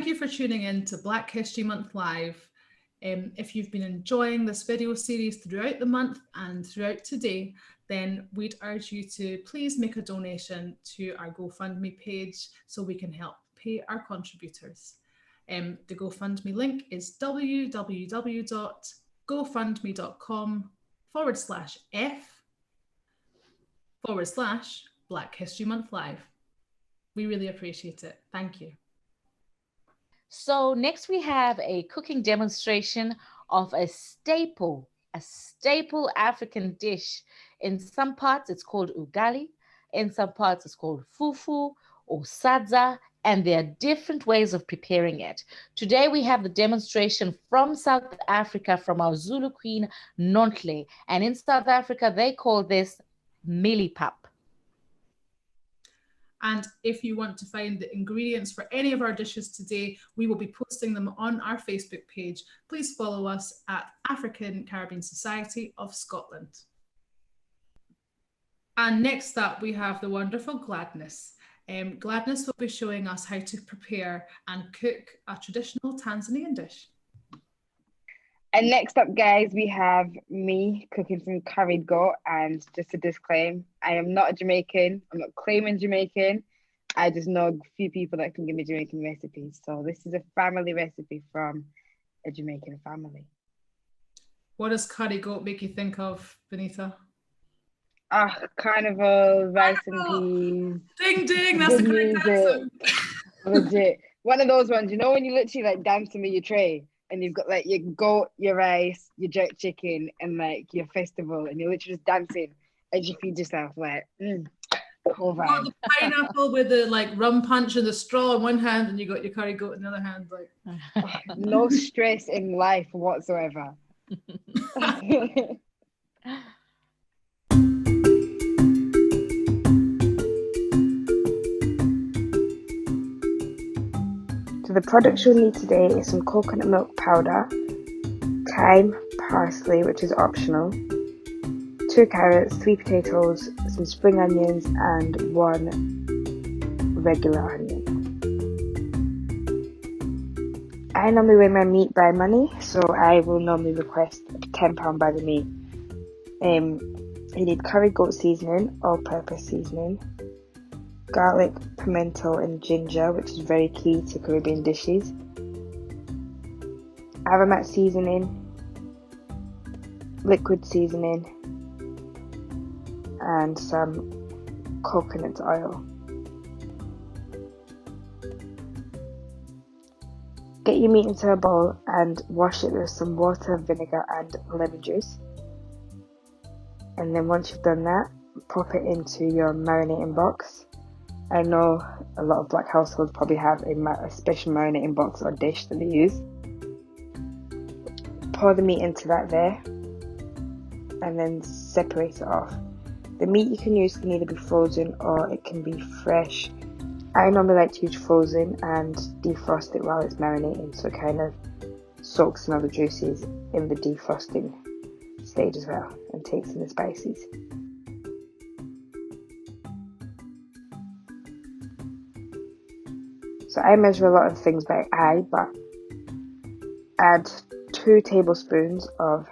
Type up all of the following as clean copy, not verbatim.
Thank you for tuning in to Black History Month Live. If you've been enjoying this video series throughout the month and throughout today, then we'd urge you to please make a donation to our GoFundMe page so we can help pay our contributors. The GoFundMe link is www.gofundme.com/F/Black History Month Live. We really appreciate it. Thank you. So next we have a cooking demonstration of a staple African dish. In some parts it's called ugali, in some parts it's called fufu or sadza, and there are different ways of preparing it. Today we have the demonstration from South Africa from our Zulu queen Nonhle, and in South Africa they call this Mieliepap. And if you want to find the ingredients for any of our dishes today, we will be posting them on our Facebook page. Please follow us at African Caribbean Society of Scotland. And next up, we have the wonderful Gladness. Gladness will be showing us how to prepare and cook a traditional Tanzanian dish. And next up, guys, we have me cooking some curried goat. And just a disclaimer, I am not a Jamaican. I'm not claiming Jamaican. I just know a few people that can give me Jamaican recipes. So this is a family recipe from a Jamaican family. What does curry goat make you think of, Benitha? Carnival, rice and peas. Ding ding, that's the correct answer. Legit. One of those ones, you know, when you literally like dancing with your tray and you've got like your goat, your rice, your jerk chicken, and like your festival, and you're literally just dancing as you feed yourself. Like, cool vibe. You got the pineapple with the like rum punch and the straw in one hand, and you got your curry goat in the other hand. Like, no stress in life whatsoever. So the products you'll need today is some coconut milk powder, thyme, parsley, which is optional, 2 carrots, 3 potatoes, some spring onions, and 1 regular onion. I normally weigh my meat by money, so I will normally request a £10 bag of meat. You need curry goat seasoning, all-purpose seasoning, garlic, pimento and ginger, which is very key to Caribbean dishes, aromat seasoning, liquid seasoning, and some coconut oil. Get your meat into a bowl and wash it with some water, vinegar and lemon juice. And then once you've done that, pop it into your marinating box. I know a lot of black households probably have a special marinating box or dish that they use. Pour the meat into that there and then separate it off. The meat you can use can either be frozen or it can be fresh. I normally like to use frozen and defrost it while it's marinating, so it kind of soaks in all the juices in the defrosting stage as well and takes in the spices. So I measure a lot of things by eye, but add 2 tablespoons of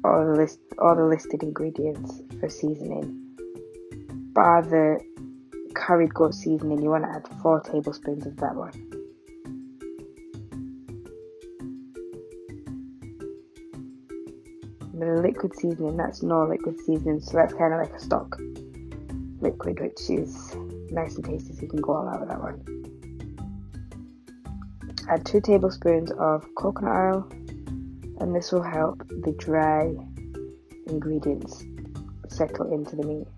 all the listed ingredients for seasoning. Bar the curried goat seasoning, you want to add 4 tablespoons of that one. And the liquid seasoning, that's no liquid seasoning, so that's kind of like a stock liquid, which is nice and tasty, so you can go all out with that one. Add 2 tablespoons of coconut oil, and this will help the dry ingredients settle into the meat.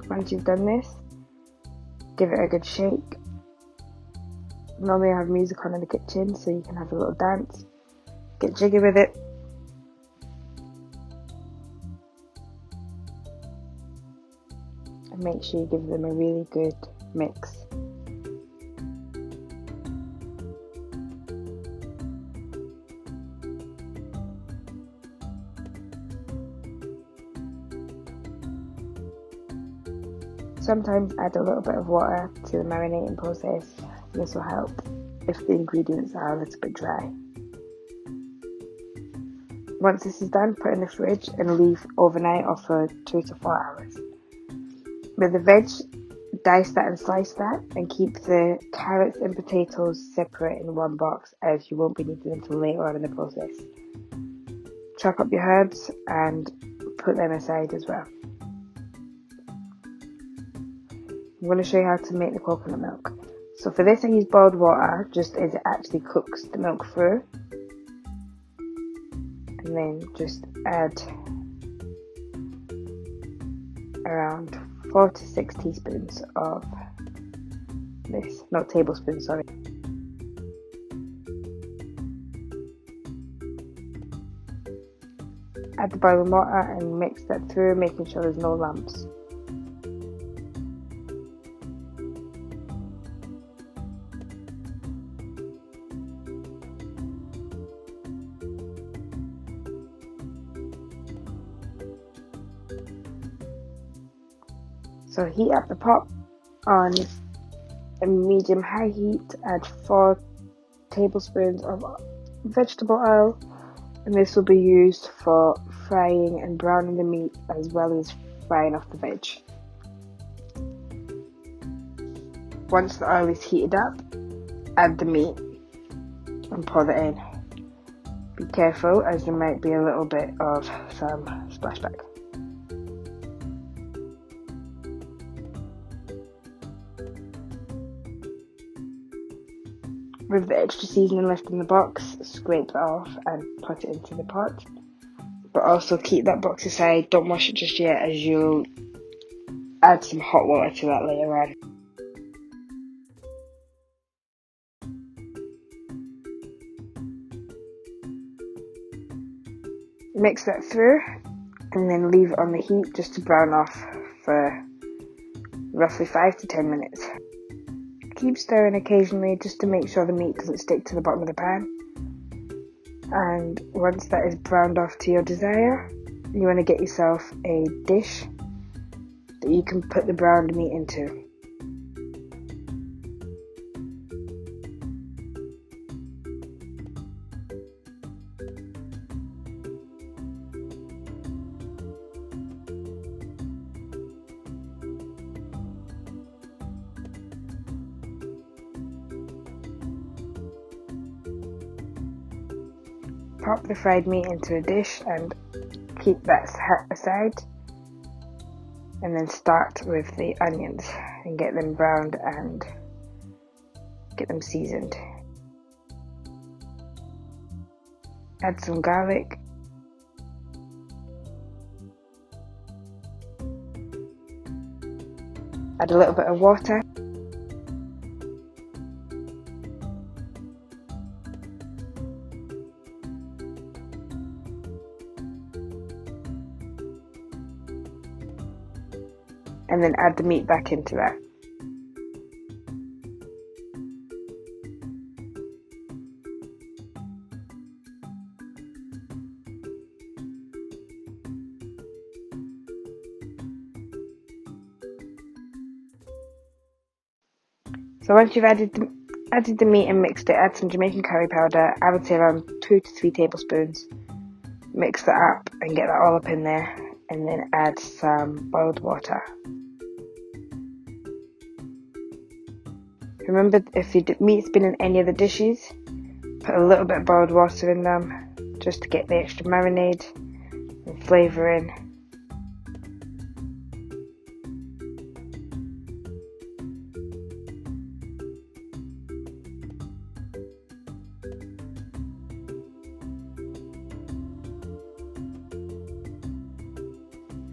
Once you've done this, give it a good shake. Normally I have music on in the kitchen so you can have a little dance, get jiggy with it. And make sure you give them a really good mix. sometimes add a little bit of water to the marinating process. This will help if the ingredients are a little bit dry. Once this is done, put in the fridge and leave overnight or for 2 to 4 hours. With the veg, dice that and slice that, and keep the carrots and potatoes separate in one box, as you won't be needing them until later on in the process. Chop up your herbs and put them aside as well. I'm going to show you how to make the coconut milk. So for this I use boiled water just as it actually cooks the milk through. And then just add around 4 to 6 teaspoons of this, not tablespoons, sorry. Add the boiling water and mix that through, making sure there's no lumps. So heat up the pot on a medium-high heat, add 4 tablespoons of vegetable oil, and this will be used for frying and browning the meat as well as frying off the veg. Once the oil is heated up, add the meat and pour it in. Be careful as there might be a little bit of some splashback. With the extra seasoning left in the box, scrape that off and put it into the pot. But also keep that box aside, don't wash it just yet, as you'll add some hot water to that later on. Mix that through and then leave it on the heat just to brown off for roughly 5 to 10 minutes. Keep stirring occasionally just to make sure the meat doesn't stick to the bottom of the pan. And once that is browned off to your desire, you want to get yourself a dish that you can put the browned meat into. Pop the fried meat into a dish and keep that aside, and then start with the onions and get them browned and get them seasoned. Add some garlic, add a little bit of water, and then add the meat back into that. So once you've added the meat and mixed it, add some Jamaican curry powder. I would say around 2 to 3 tablespoons. Mix that up and get that all up in there, and then add some boiled water. Remember, if your meat's been in any of the dishes, put a little bit of boiled water in them just to get the extra marinade and flavour in.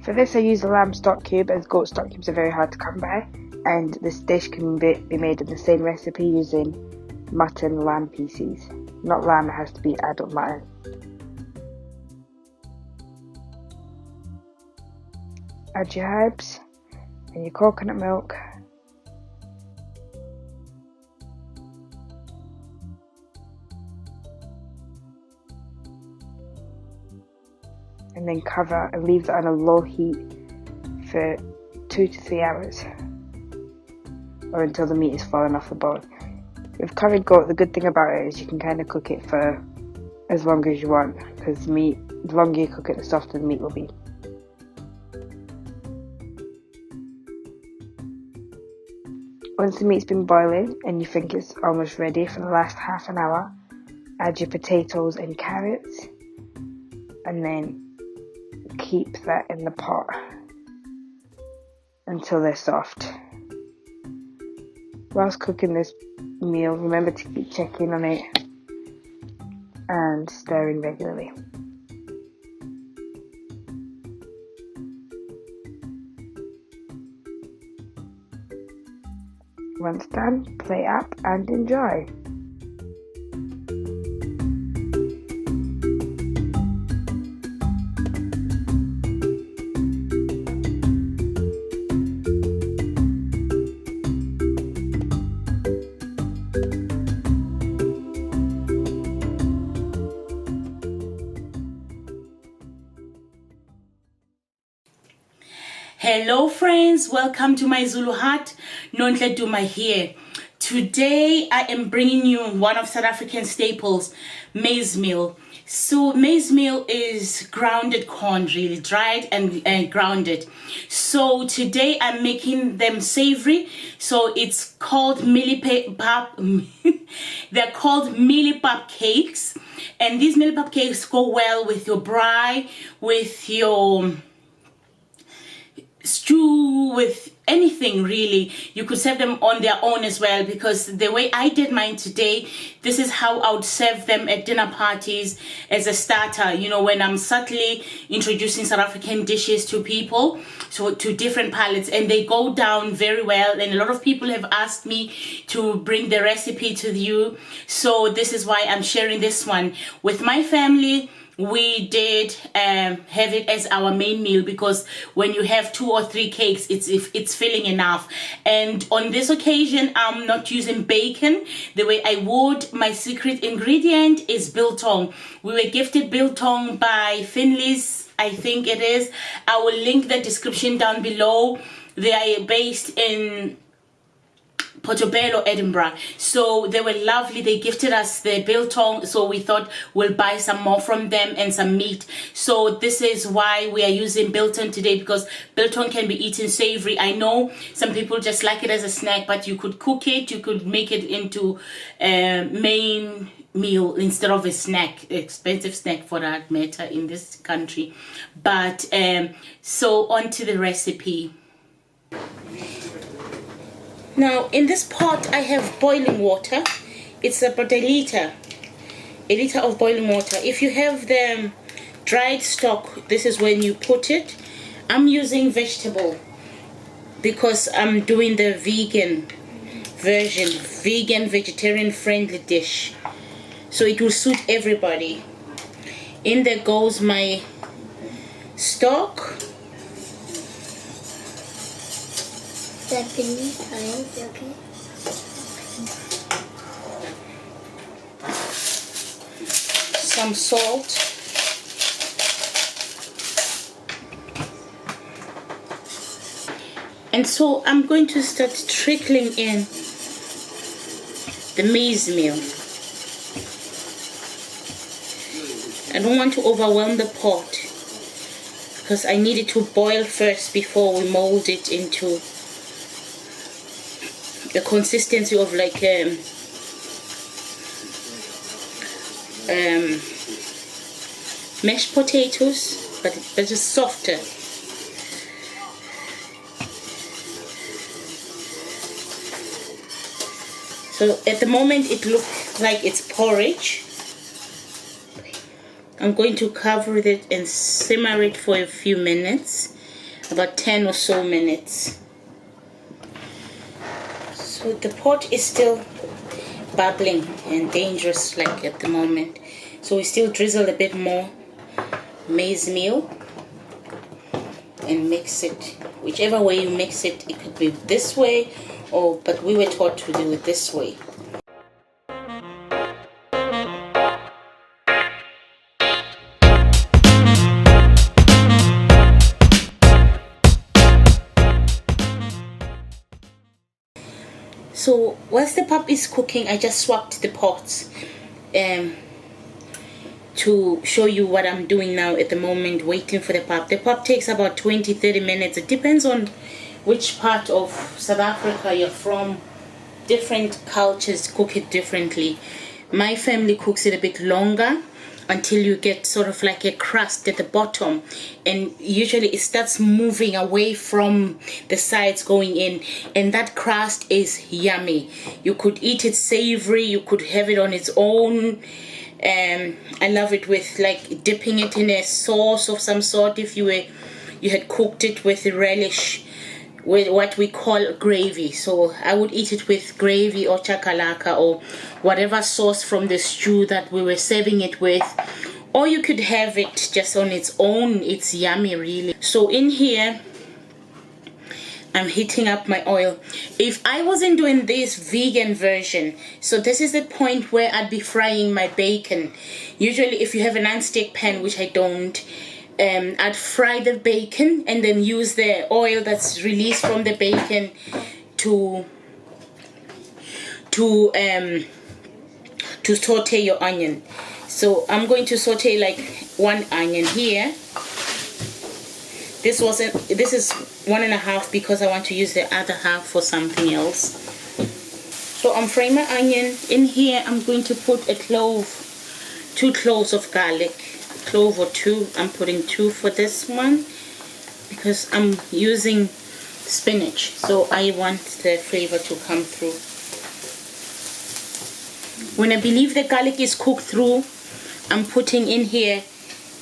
For this I use a lamb stock cube, as goat stock cubes are very hard to come by, and this dish can be made in the same recipe using mutton lamb pieces. Not lamb, it has to be adult mutton. Add your herbs and your coconut milk. And then cover and leave it on a low heat for 2 to 3 hours, or until the meat is fallen off the bone. With curried goat, the good thing about it is you can kind of cook it for as long as you want, because the longer you cook it, the softer the meat will be. Once the meat's been boiling and you think it's almost ready, for the last half an hour, add your potatoes and carrots, and then keep that in the pot until they're soft. Whilst cooking this meal, remember to keep checking on it and stirring regularly. Once done, plate up and enjoy. Hello friends, welcome to my Zulu Hut. Nonhle here. Today I am bringing you one of South African staples, maize meal. So maize meal is grounded corn, really dried and grounded. So today I'm making them savory. So it's called Mieliepap. They're called Mieliepap cakes, and these Mieliepap cakes go well with your braai, with your stew, with anything really. You could serve them on their own as well, because the way I did mine today, this is how I would serve them at dinner parties as a starter, you know, when I'm subtly introducing South African dishes to people, so to different palates, and they go down very well. And a lot of people have asked me to bring the recipe to you, so this is why I'm sharing this one with my family. We did have it as our main meal, because when you have 2 or 3 cakes, it's filling enough. And on this occasion, I'm not using bacon the way I would. My secret ingredient is biltong. We were gifted biltong by Finley's, I think it is. I will link the description down below. They are based in Portobello, Edinburgh. So they were lovely. They gifted us the biltong, so we thought we'll buy some more from them and some meat. So this is why we are using biltong today, because biltong can be eaten savory. I know some people just like it as a snack, but you could cook it, you could make it into a main meal instead of a snack, expensive snack for that matter in this country. But so on to the recipe. Now in this pot I have boiling water. It's about a liter of boiling water. If you have the dried stock, this is when you put it. I'm using vegetable because I'm doing the vegan version, vegetarian friendly dish, so it will suit everybody. In there goes my stock. Okay. Some salt. And so I'm going to start trickling in the maize meal. I don't want to overwhelm the pot, because I need it to boil first before we mold it into the consistency of like mashed potatoes, but just softer. So at the moment it looks like it's porridge. I'm going to cover it and simmer it for a few minutes, about 10 or so minutes. So the pot is still bubbling and dangerous like at the moment. So we still drizzle a bit more maize meal and mix it. Whichever way you mix it, it could be this way, but we were taught to do it this way. So whilst the pap is cooking, I just swapped the pots to show you what I'm doing now at the moment, waiting for the pap. The pap takes about 20-30 minutes. It depends on which part of South Africa you're from. Different cultures cook it differently. My family cooks it a bit longer, until you get sort of like a crust at the bottom, and usually it starts moving away from the sides going in, and that crust is yummy. You could eat it savory, you could have it on its own. I love it with like dipping it in a sauce of some sort. If you had cooked it with a relish, with what we call gravy. So I would eat it with gravy or chakalaka or whatever sauce from the stew that we were serving it with, or you could have it just on its own. It's yummy, really. So in here I'm heating up my oil. If I wasn't doing this vegan version, so this is the point where I'd be frying my bacon. Usually if you have a non-stick pan, which I don't, I'd fry the bacon and then use the oil that's released from the bacon to saute your onion. So I'm going to saute like one onion here. This is 1.5 because I want to use the other half for something else. So I'm frying my onion. In here I'm going to put a clove, 2 cloves of garlic. Clove or 2. I'm putting 2 for this one because I'm using spinach, so I want the flavor to come through. When I believe the garlic is cooked through, I'm putting in here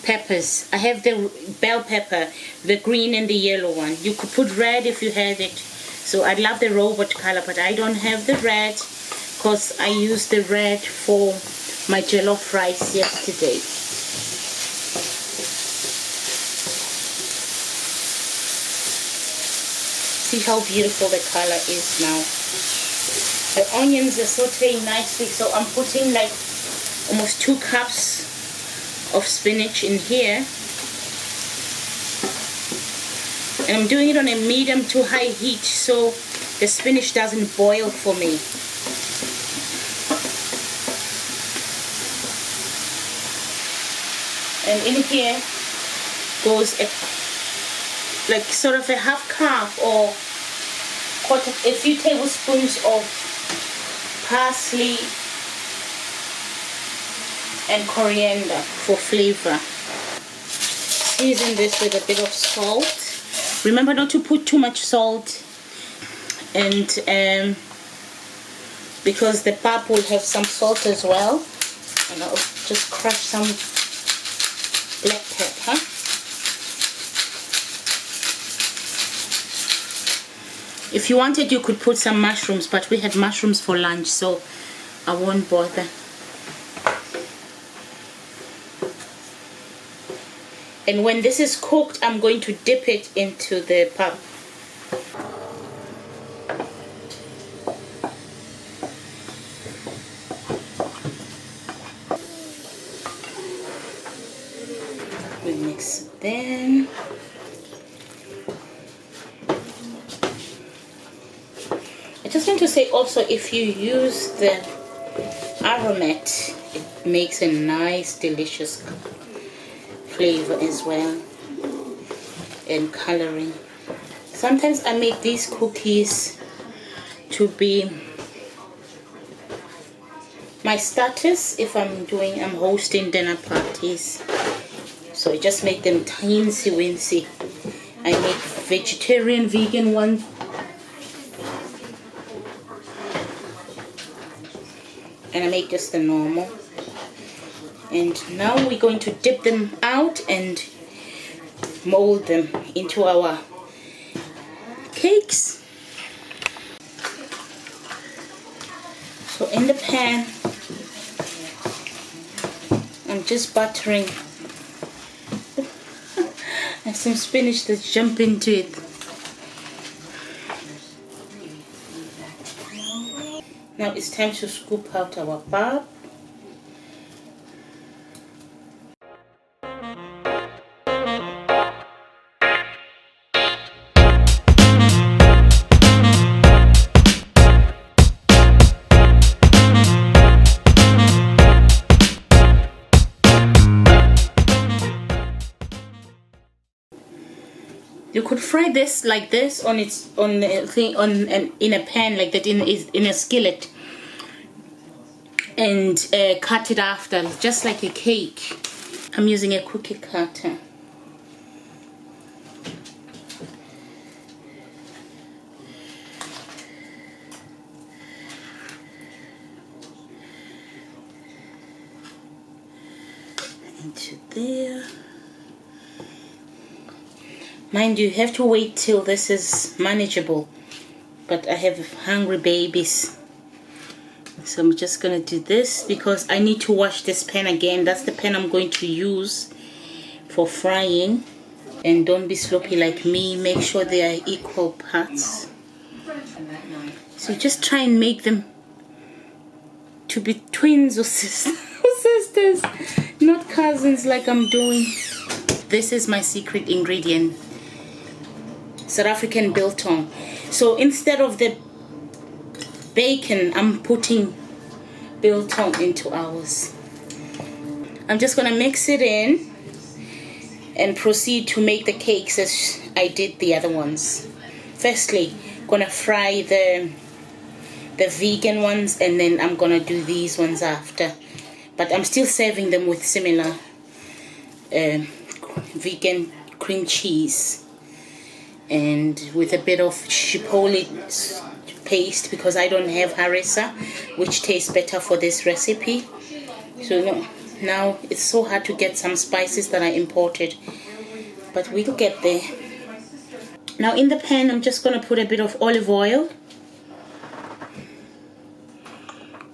peppers. I have the bell pepper, the green and the yellow one. You could put red if you have it. So I'd love the robot color, but I don't have the red because I used the red for my jollof rice yesterday. See how beautiful the color is now. The onions are sauteing nicely, so I'm putting like almost 2 cups of spinach in here. And I'm doing it on a medium to high heat so the spinach doesn't boil for me. And in here goes like sort of a half cup or a few tablespoons of parsley and coriander for flavor. Season this with a bit of salt. Remember not to put too much salt, and because the pap will have some salt as well. And I'll just crush some black pepper. If you wanted, you could put some mushrooms, but we had mushrooms for lunch, so I won't bother. And when this is cooked, I'm going to dip it into the pap. We mix it then. I just want to say also, if you use the aromat, it makes a nice, delicious flavor as well, and coloring. Sometimes I make these cookies to be my starters if I'm hosting dinner parties. So I just make them teensy weensy. I make vegetarian, vegan ones. And I make just the normal. And now we're going to dip them out and mold them into our cakes. So in the pan, I'm just buttering. I have some spinach that jump into it. Now it's time to scoop out our pap. You could fry this like this in a pan like that, in a skillet, and cut it after, just like a cake. I'm using a cookie cutter. Into there. Mind you, have to wait till this is manageable, but I have hungry babies, so I'm just gonna do this because I need to wash this pan again. That's the pan I'm going to use for frying. And don't be sloppy like me, make sure they are equal parts. So just try and make them to be twins or sisters, not cousins like I'm doing. This is my secret ingredient, South African biltong. So instead of the bacon, I'm putting biltong into ours. I'm just gonna mix it in and proceed to make the cakes as I did the other ones. Firstly, gonna fry the vegan ones, and then I'm gonna do these ones after. But I'm still serving them with similar vegan cream cheese and with a bit of chipotle paste because I don't have harissa, which tastes better for this recipe. So now it's so hard to get some spices that are imported, but we'll get there. Now in the pan, I'm just gonna put a bit of olive oil.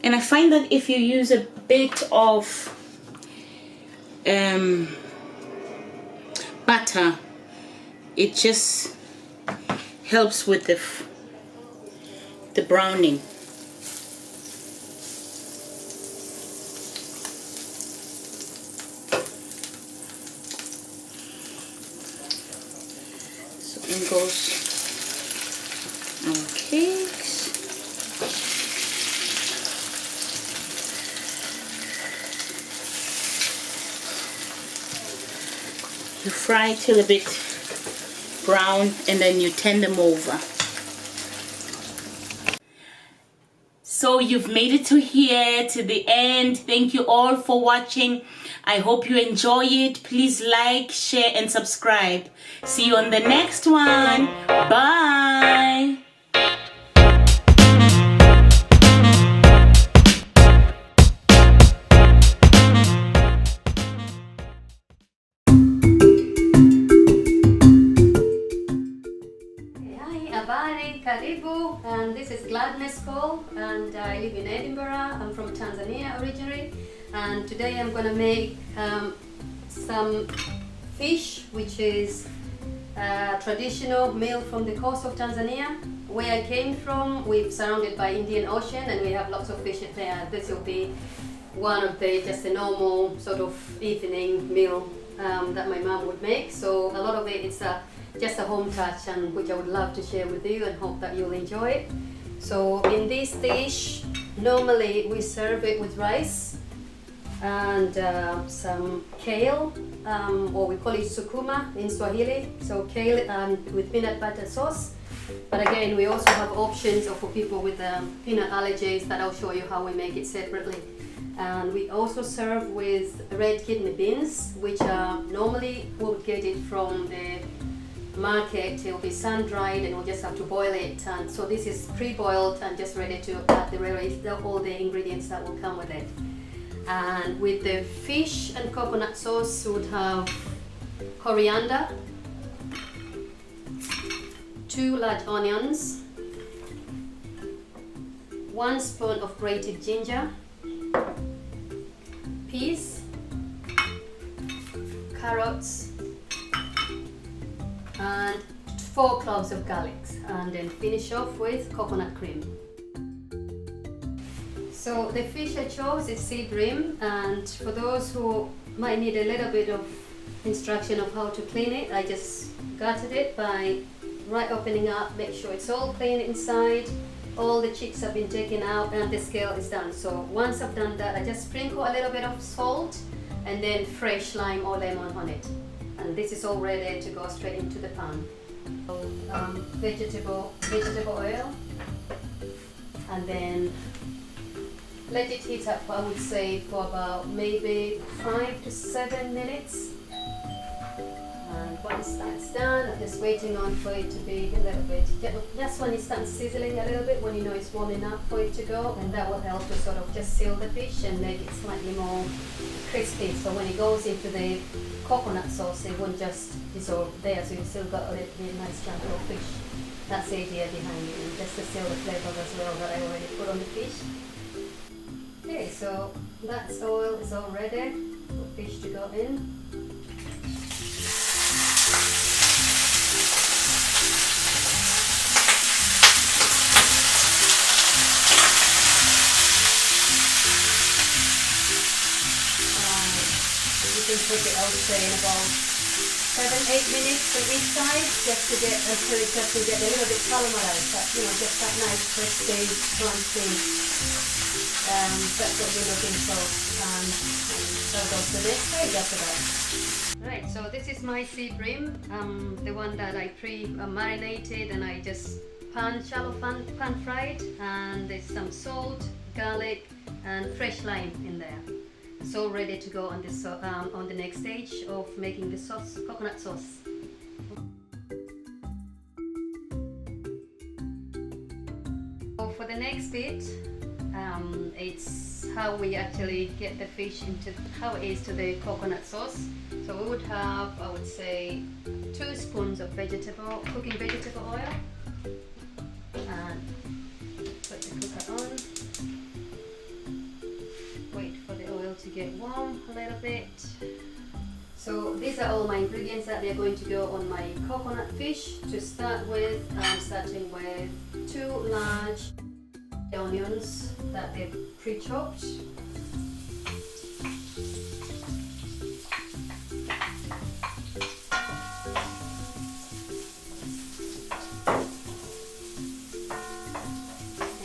And I find that if you use a bit of butter, it just helps with the browning. So in goes our cakes. You fry till a bit brown and then you turn them over. So you've made it to here, to the end. Thank you all for watching. I hope you enjoy it. Please like, share and subscribe. See you on the next one. Bye. Karibu, and this is Gladness call, and I live in Edinburgh. I'm from Tanzania originally, and today I'm going to make some fish, which is a traditional meal from the coast of Tanzania. Where I came from, we're surrounded by Indian Ocean and we have lots of fish there. This will be one of the just a normal sort of evening meal that my mom would make. So a lot of it's just a home touch, and which I would love to share with you and hope that you'll enjoy it. So in this dish, normally we serve it with rice and some kale, or we call it sukuma in Swahili. So kale with peanut butter sauce. But again, we also have options for people with peanut allergies that I'll show you how we make it separately. And we also serve with red kidney beans, which normally we'll get it from the market. It will be sun-dried and we'll just have to boil it. And so this is pre-boiled and just ready to add all the ingredients that will come with it. And with the fish and coconut sauce, we would have coriander, 2 large onions, 1 spoon of grated ginger, peas, carrots, and 4 cloves of garlic, and then finish off with coconut cream. So the fish I chose is sea bream, and for those who might need a little bit of instruction of how to clean it, I just gutted it by opening up, make sure it's all clean inside, all the chicks have been taken out and the scale is done. So once I've done that, I just sprinkle a little bit of salt and then fresh lime or lemon on it. And this is all ready to go straight into the pan. vegetable oil, and then let it heat up, I would say, for about maybe 5 to 7 minutes. And once that's done, I'm just waiting on for it to be a little bit, just when it starts sizzling a little bit, when you know it's warm enough for it to go, and that will help to sort of just seal the fish and make it slightly more crispy. So when it goes into the coconut sauce, it won't just dissolve there, so you've still got a little bit nice chunk of fish. That's the idea behind it, and just to seal the flavors as well that I already put on the fish. Okay, so that oil is all ready for fish to go in. You can cook it, I would say, in about 7-8 minutes on each side, just to get a little bit caramelized, but just that nice crispy crunchy. That's what we're looking for. So goes the next stage after that. Right, so this is my sea bream, the one that I marinated and I just shallow pan fried, and there's some salt, garlic, and fresh lime in there. It's all ready to go on this on the next stage of making the sauce, coconut sauce. So for the next bit, it's how we actually get the fish into how it is to the coconut sauce. So we would have, I would say, 2 spoons of cooking vegetable oil, and put the cooker on. Wait for the oil to get warm a little bit. So these are all my ingredients that they're going to go on my coconut fish. To start with, I'm starting with 2 large onions that they've pre-chopped. And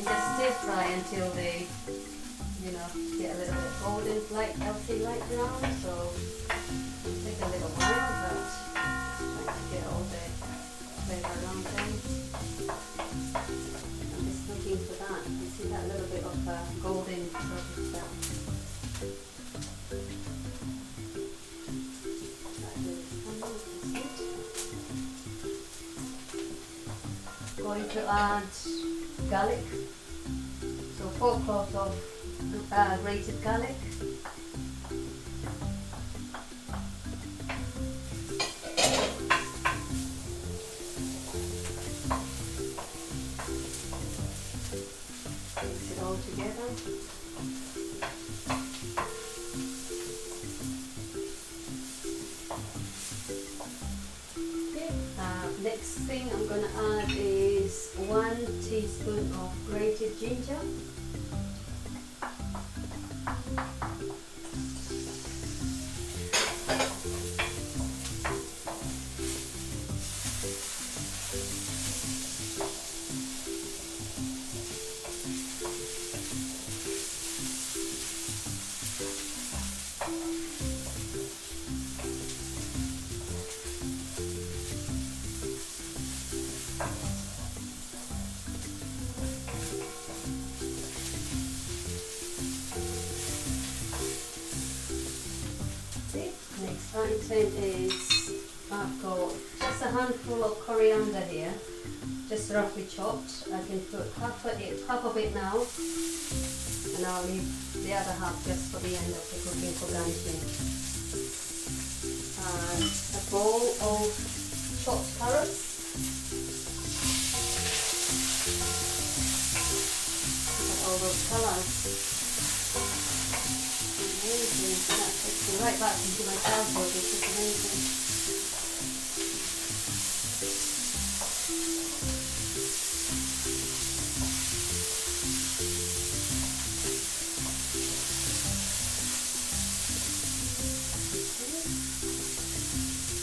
just stir fry until they get a little bit golden, healthy light brown. So it'll take a little while, but trying to get all the flavor around them. I'm just looking for that. You see that little bit of golden sort of stuff. Going to add garlic. So 4 cloves of grated garlic. Mix it all together. Okay. Next thing I'm going to add is 1 teaspoon of grated ginger. Next item is, I've got just a handful of coriander here, just roughly chopped. I can put half of it now, and I'll leave the other half just for the end of the cooking for garnishing. And a bowl of chopped carrots. Look at all those colours. Amazing. That takes me right back into my childhood. It's just amazing.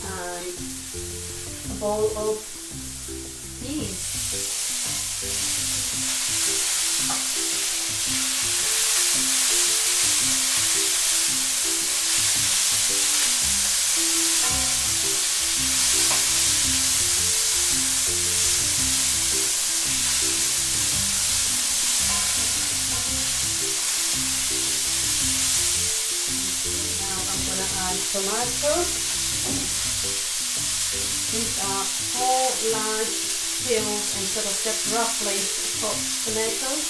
And a bowl of peas. tomatoes. These are 4 large peeled and sort of just roughly chopped tomatoes.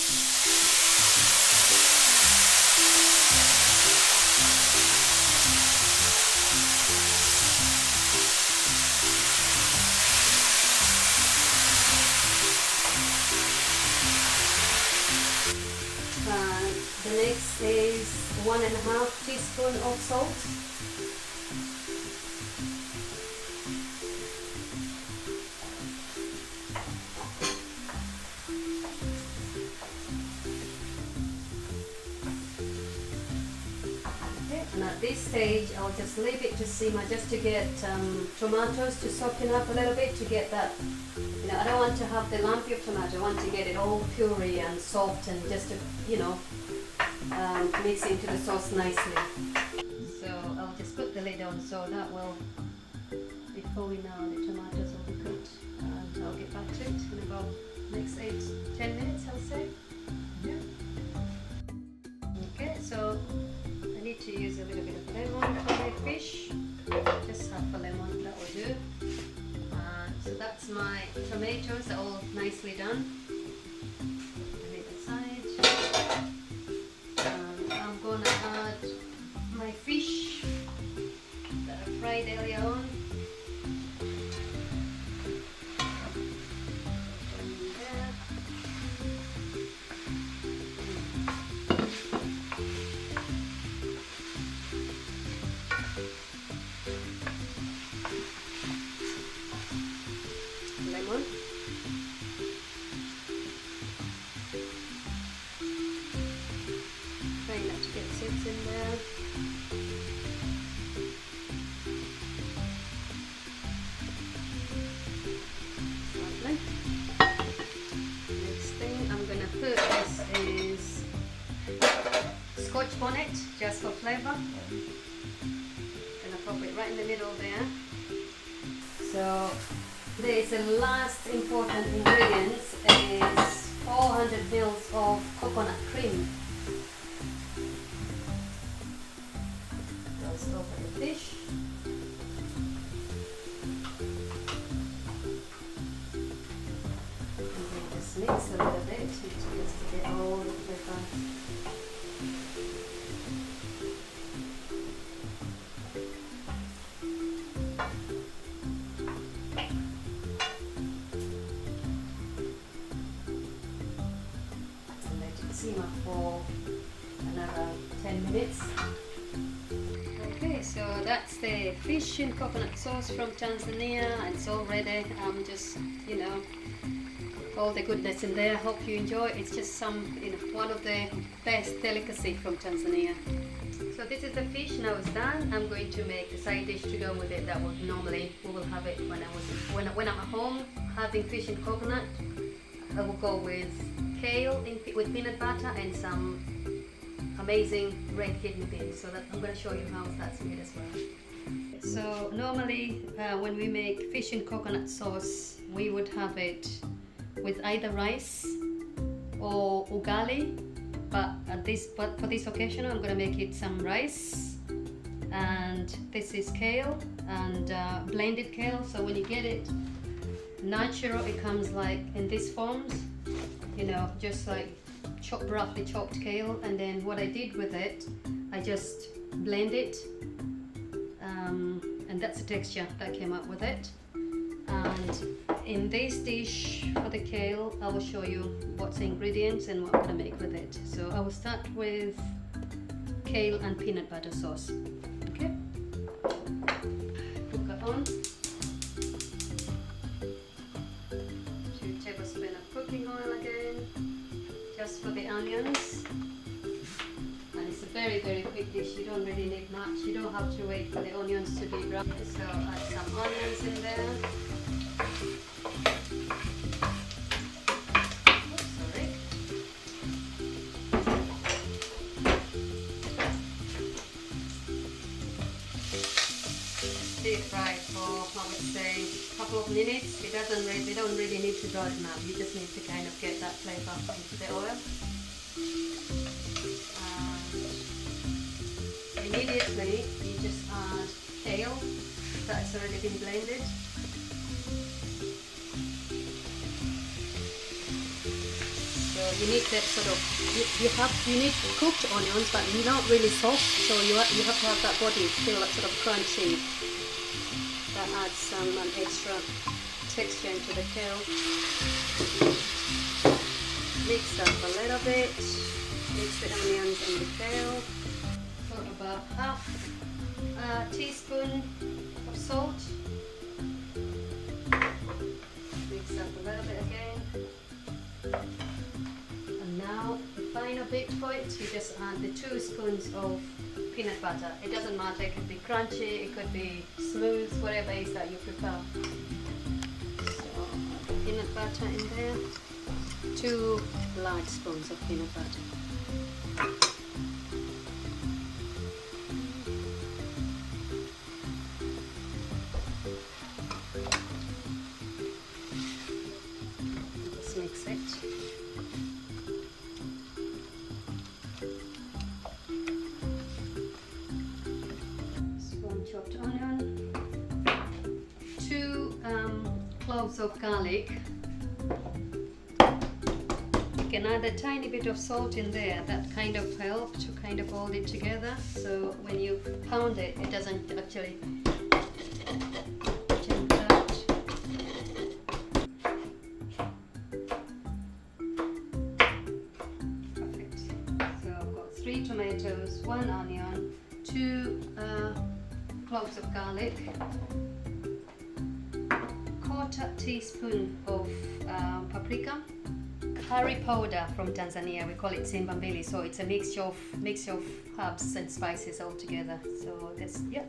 The next is 1.5 teaspoon of salt. Okay, and at this stage I'll just leave it to simmer just to get tomatoes to soften up a little bit, to get that, you know, I don't want to have the lumpy of tomato, I want to get it all puree and soft and just to, you know, mix into the sauce nicely. So I'll just put the lid on so that will, before we know, the tomatoes will be cooked, and I'll get back to it in about next 8-10 minutes, I'll say. Yeah. Okay, so I need to use a little bit of lemon for my fish, just half a lemon, that will do. So that's my tomatoes, they're all nicely done. Put it aside. I'm gonna add my fish that I fried earlier on. Lemon. Try not to get seeds in there. Lovely. Next thing I'm gonna put this is Scotch bonnet, just for flavour. Gonna pop it right in the middle there. So there is the last important ingredient is 400 mils of coconut cream. Goes over the fish. And then just mix a little bit just to get all the flavor. Simmer for another 10 minutes. Okay, so that's the fish and coconut sauce from Tanzania. It's all ready. I'm just, you know, all the goodness in there. Hope you enjoy. It's just some, you know, one of the best delicacy from Tanzania. So this is the fish. Now it's done. I'm going to make a side dish to go with it. That would normally we will have it when I'm at home having fish and coconut. I will go with kale with peanut butter and some amazing red kidney beans. So that I'm going to show you how that's made as well. So normally when we make fish and coconut sauce, we would have it with either rice or ugali. But for this occasion, I'm going to make it some rice. And this is kale and blended kale. So when you get it natural, it comes like in these forms, you know, just like roughly chopped kale. And then what I did with it, I just blend it, and that's the texture that came up with it. And in this dish for the kale, I will show you what's the ingredients and what I'm going to make with it. So I will start with kale and peanut butter sauce. Okay, cooker on. 2 tablespoons of cooking oil again, just for the onions. And it's a very, very quick dish. You don't really need much. You don't have to wait for the onions to be brown. So add some onions in there. Oops, sorry. Stir fry for, I would say, a couple of minutes. They don't really need to brown up. You just need to kind of get that flavor into the oil. Immediately you just add kale that's already been blended. So you need that sort of, you need cooked onions, but not really soft. So you have to have that body feel like sort of crunchy. That adds some extra texture into the kale. Mix up a little bit. Mix the onions and the kale. Put about half a teaspoon of salt. Mix up a little bit again. And now the final bit for it, you just add the 2 spoons of peanut butter. It doesn't matter, it could be crunchy, it could be smooth, whatever it is that you prefer. So peanut butter in there. 2 large spoons of peanut butter. Let's mix it. One chopped onion, 2 cloves of garlic. You can add a tiny bit of salt in there. That kind of helps to kind of hold it together. So when you pound it, it doesn't actually jump out. Perfect. So I've got 3 tomatoes, 1 onion, 2 cloves of garlic, 1/4 teaspoon of paprika, curry powder from Tanzania. We call it simbambili. So it's a mixture of herbs and spices all together. So this, yeah.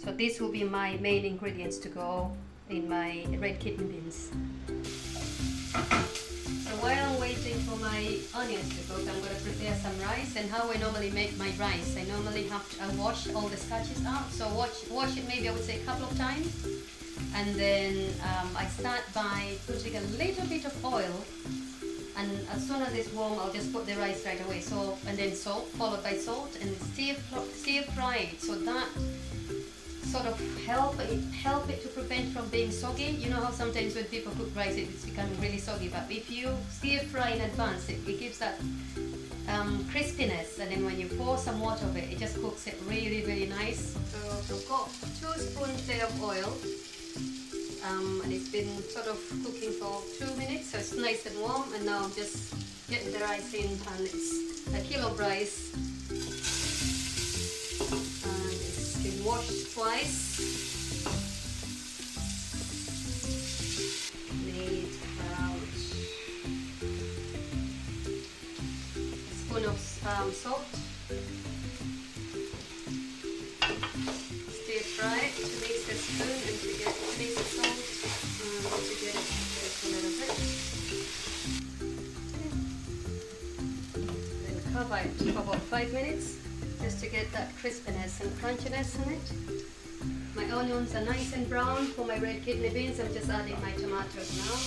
So this will be my main ingredients to go in my red kidney beans. So while I'm waiting for my onions to cook, I'm going to prepare some rice. And how I normally make my rice, I normally I wash all the starches out. So wash it maybe I would say a couple of times. And then I start by putting a little bit of oil. And as soon as it's warm, I'll just put the rice right away. So, and then salt, followed by salt, and stir fry it. So that sort of help it to prevent from being soggy. You know how sometimes when people cook rice, it's becoming really soggy. But if you stir fry in advance, it gives that crispiness. And then when you pour some water over it, it just cooks it really, really nice. So I've got 2 spoons there of oil. And it's been sort of cooking for 2 minutes, so it's nice and warm. And now I'm just getting the rice in, and it's a kilo of rice, and it's been washed twice. Need about a spoon of salt. Stir fry it to mix the spoon and to get mix the salt to get it a little bit. Then cover it for about 5 minutes just to get that crispiness and crunchiness in it. My onions are nice and brown for my red kidney beans. I'm just adding my tomatoes now.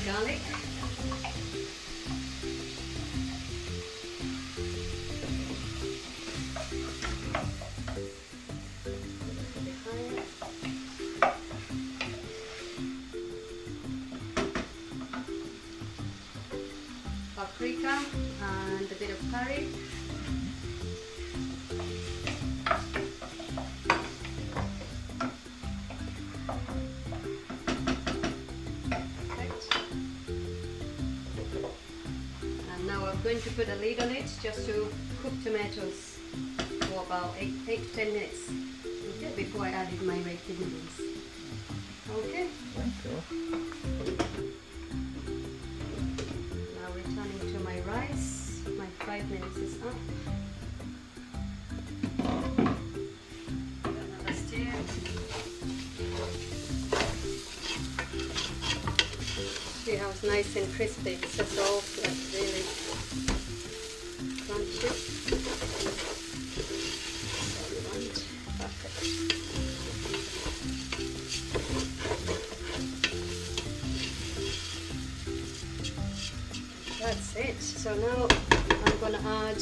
Garlic. Paprika and a bit of curry. I'm going to put a lid on it just to cook tomatoes for about 8 to 10 minutes, okay, before I added my red kidney beans. Okay. Thank you. Now returning to my rice. My 5 minutes is up. Another stir. See how it's nice and crispy. It's just all like really crunchy. So now I'm gonna add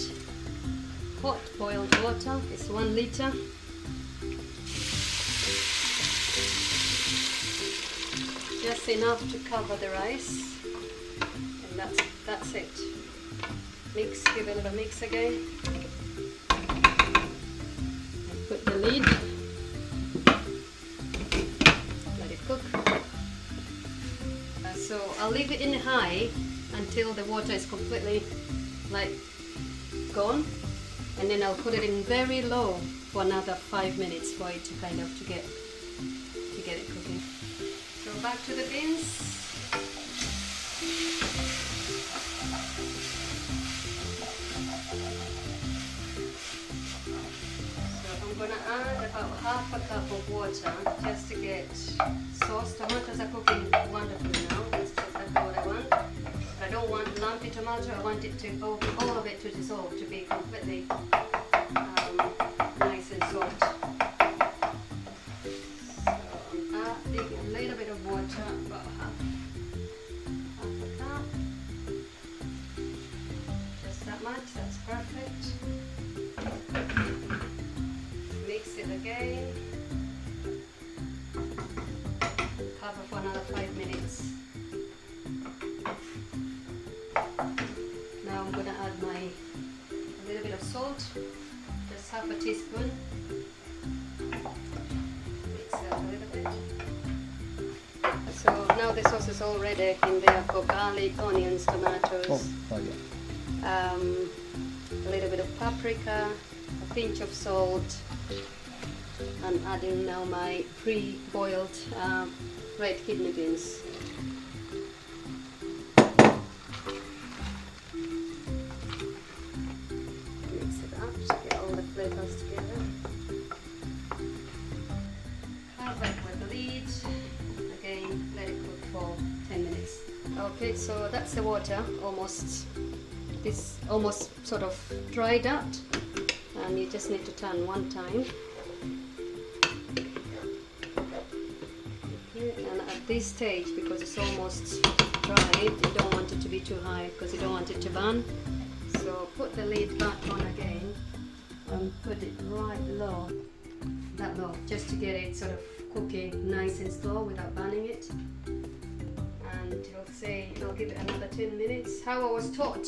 hot boiled water. It's 1 liter. Just enough to cover the rice, and that's it. Mix, give it a little mix again. And put the lid. Let it cook. So I'll leave it in high until the water is completely gone, and then I'll put it in very low for another 5 minutes for it to kind of to get it cooking. So back to the beans. So I'm gonna add about half a cup of water just to get sauce. Tomatoes are cooking wonderfully now. That's exactly what I want. I don't want lumpy tomato. I want it to all of it to dissolve, to be completely nice and soft. A little bit of water, about half a cup, just that much, that's perfect. Mix it again, cover for another 5 minutes. Now I'm going to add a little bit of salt, just half a teaspoon. Mix it up a little bit. So now the sauce is all ready. In there I've got garlic, onions, tomatoes, a little bit of paprika, a pinch of salt, and adding now my pre-boiled red kidney beans. Mix it up to get all the flavors together. Cover it with the lid. Again, let it cook for 10 minutes. Okay, so that's the water almost sort of dried out, and you just need to turn one time. Okay, and at this stage, because it's almost dried, you don't want it to be too high because you don't want it to burn. So put the lid back on again and put it right low, that low, just to get it sort of cooking nice and slow without burning it. And I'll give it another 10 minutes. How I was taught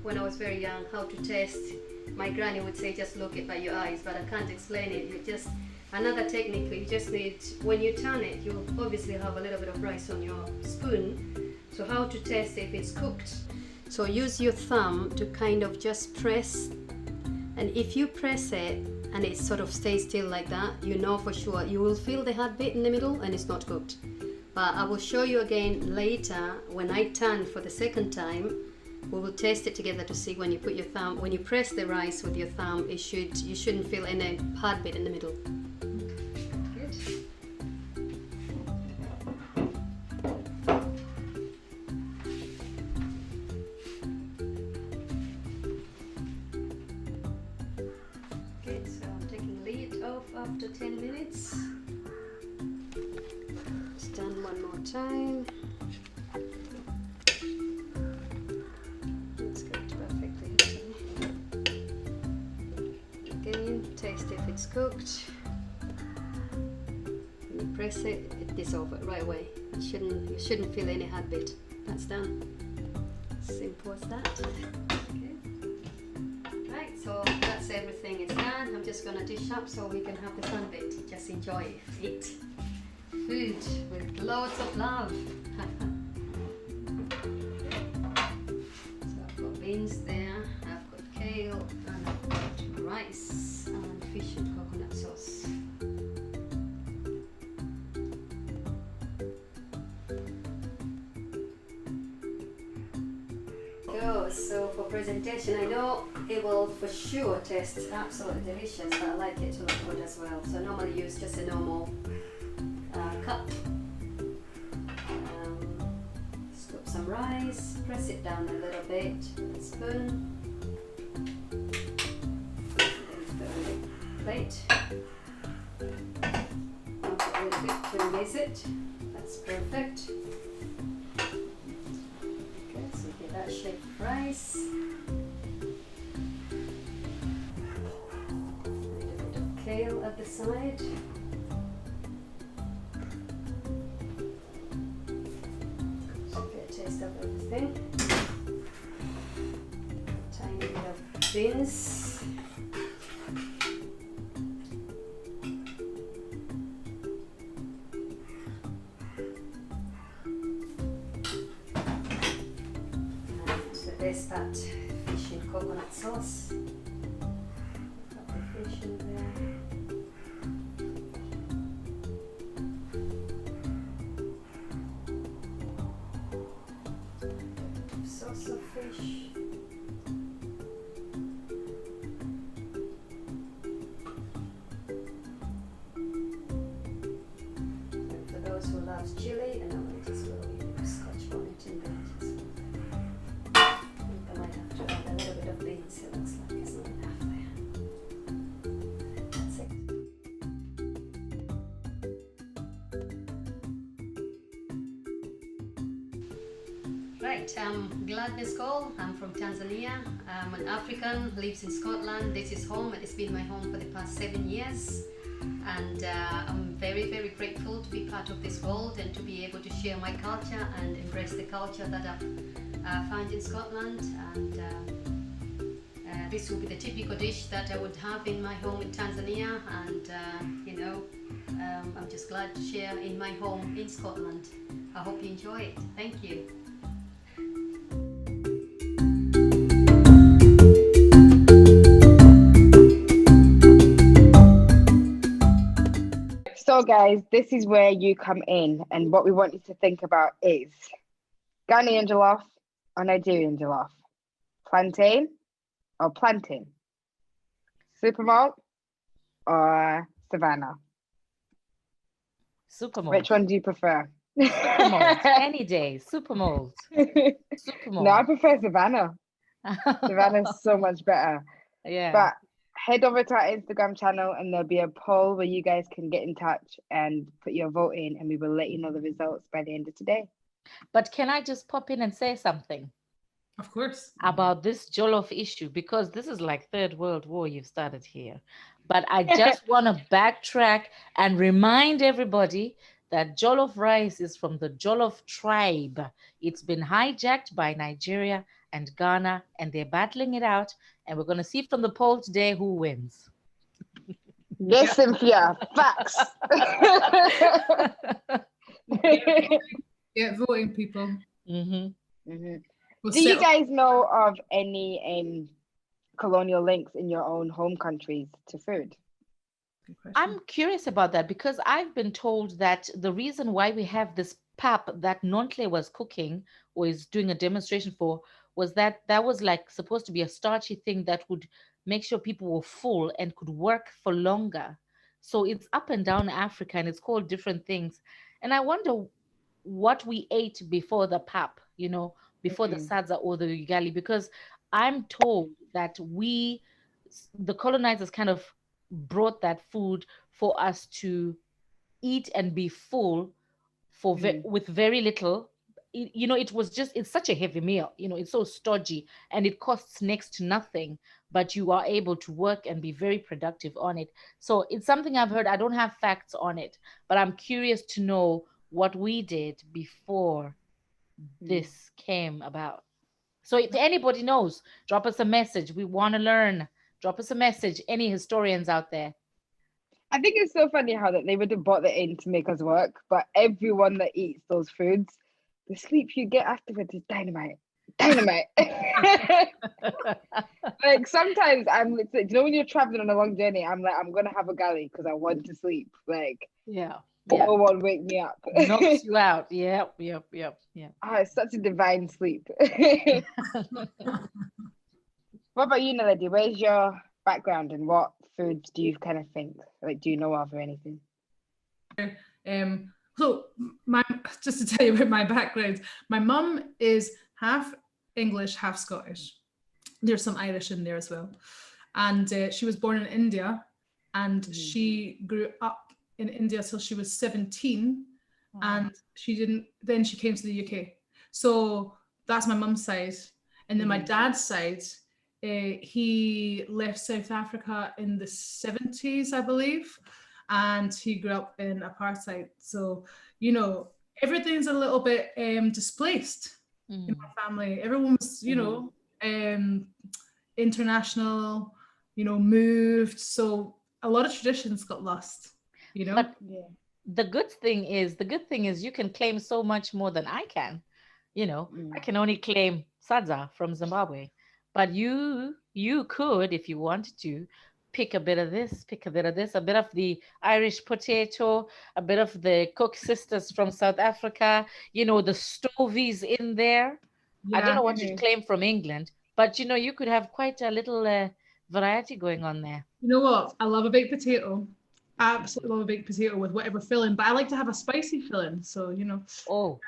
when I was very young how to taste, my granny would say just look it by your eyes, but I can't explain it. Another technique, you just need, when you turn it, you obviously have a little bit of rice on your spoon. So how to test if it's cooked? So use your thumb to kind of just press, and if you press it and it sort of stays still like that, you know for sure. You will feel the hard bit in the middle and it's not cooked. But I will show you again later when I turn for the second time. We will taste it together to see when you put your thumb, when you press the rice with your thumb, you shouldn't feel any hard bit in the middle. Good. Okay, so I'm taking the lid off after 10 minutes. Stand one more time. It's cooked perfectly. Again, taste if it's cooked. When you press it, it dissolves it right away. You shouldn't feel any hard bit. That's done. Simple as that. Okay. Right, so that's everything is done. I'm just gonna dish up so we can have the fun bit. Just enjoy it. Food with lots of love. So I've got beans there, I've got kale, and I've got rice and fish and coconut sauce. So for presentation, I know it will for sure taste absolutely delicious, but I like it to look good as well. So I normally use just a normal cup. Scoop some rice, press it down a little bit with a spoon, then put a plate, dump it a little bit to release it. That's perfect. Okay, so get that fresh leaf rice. A bit of kale at the side. Get a taste of everything. Tiny bit of beans. That fish in coconut sauce. Got the fish in there. Sauce of fish. And for those who love chili, and I'm going to just throw scotch bonnet in there. Beans, it looks like it's not enough there. That's it. Right, Gladness Cole. I'm from Tanzania. I'm an African, lives in Scotland. This is home, and it's been my home for the past 7 years. And I'm very, very grateful to be part of this world and to be able to share my culture and embrace the culture that I've found in Scotland. And this will be the typical dish that I would have in my home in Tanzania, and I'm just glad to share in my home in Scotland. I hope you enjoy it. Thank you. So guys, this is where you come in, and what we want you to think about is Ghanaian jollof or Nigerian jollof, plantain or plantain, super malt or savannah. Super malt. Which one do you prefer? Super malt. Any day. Super malt. Super malt. No, I prefer savannah. Savannah is so much better. Yeah. But head over to our Instagram channel, and there'll be a poll where you guys can get in touch and put your vote in, and we will let you know the results by the end of today. But can I just pop in and say something? Of course. About this jollof issue, because this is like Third World War you've started here. But I just want to backtrack and remind everybody that jollof rice is from the Jollof tribe. It's been hijacked by Nigeria and Ghana, and they're battling it out. And we're going to see from the poll today who wins. Yes, Cynthia, facts. Get voting, people. Mm-hmm. Mm-hmm. We'll Do you guys know of any colonial links in your own home countries to food? I'm curious about that, because I've been told that the reason why we have this pap that Nonhle was cooking or is doing a demonstration for was that was like supposed to be a starchy thing that would make sure people were full and could work for longer. So it's up and down Africa, and it's called different things. And I wonder what we ate before the pap, before the sadza or the ugali, because I'm told that the colonizers kind of brought that food for us to eat and be full with very little. It's such a heavy meal, it's so stodgy, and it costs next to nothing, but you are able to work and be very productive on it. So it's something I've heard. I don't have facts on it, but I'm curious to know what we did before this came about. So if anybody knows, drop us a message. We want to learn. Drop us a message. Any historians out there? I think it's so funny how that they would have bought it in to make us work, but everyone that eats those foods, the sleep you get afterwards is dynamite. Like sometimes I'm, when you're traveling on a long journey, I'm like, I'm gonna have a galley because I want to sleep. Like, no one wake me up. Knocks you out. Yep. It's such a divine sleep. What about you, Naledi? Where's your background, and what foods do you kind of think, like, do you know of or anything? So just to tell you about my background, my mum is half English, half Scottish. There's some Irish in there as well. And she was born in India, and she grew up in India till she was 17. And then she came to the UK. So that's my mum's side. And then my dad's side, he left South Africa in the 70s, I believe, and he grew up in apartheid. So, you know, everything's a little bit displaced in my family. Everyone's, you know, international, you know, moved. So a lot of traditions got lost, you know. But the good thing is you can claim so much more than I can. You know, I can only claim Sadza from Zimbabwe, but you could, if you wanted to, pick a bit of this, pick a bit of this, a bit of the Irish potato, a bit of the Cook sisters from South Africa, you know, the Stovies in there. I don't know what you'd claim from England, but you know, you could have quite a little variety going on there. You know what? I love a baked potato. I absolutely love a baked potato with whatever filling, but I like to have a spicy filling. So, you know. Oh,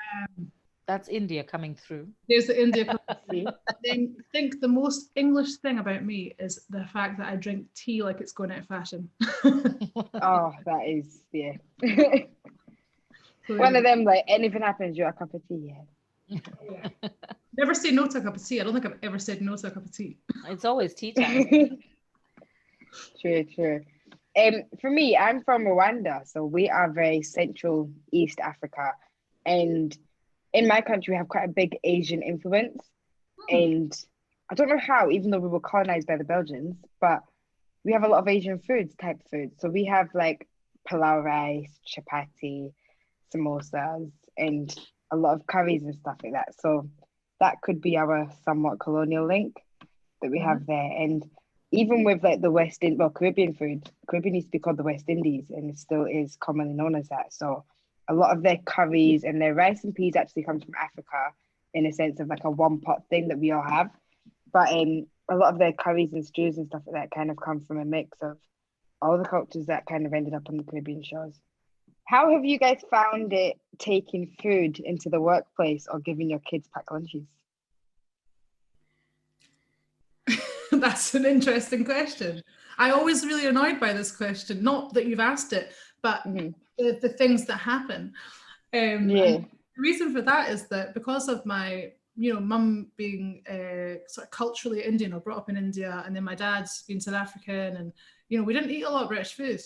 that's India coming through. There's the India coming through. Then I think the most English thing about me is the fact that I drink tea like it's going out of fashion. Oh, that is, yeah. One of them, like, anything happens, you're a cup of tea, yeah. Never say no to a cup of tea. I don't think I've ever said no to a cup of tea. It's always tea time. True. For me, I'm from Rwanda, so we are very Central East Africa, and in my country we have quite a big Asian influence. And I don't know how, even though we were colonized by the Belgians, but we have a lot of Asian type foods. So we have like palau rice, chapati, samosas, and a lot of curries and stuff like that. So that could be our somewhat colonial link that we have there. And even with like the Caribbean food, Caribbean used to be called the West Indies, and it still is commonly known as that. So a lot of their curries and their rice and peas actually comes from Africa, in a sense of like a one pot thing that we all have. But a lot of their curries and stews and stuff like that kind of come from a mix of all the cultures that kind of ended up on the Caribbean shores. How have you guys found it taking food into the workplace or giving your kids packed lunches? That's an interesting question. I always really annoyed by this question. Not that you've asked it, but the things that happen. The reason for that is that because of my, you know, mum being sort of culturally Indian or brought up in India, and then my dad's been South African, and you know, we didn't eat a lot of British food.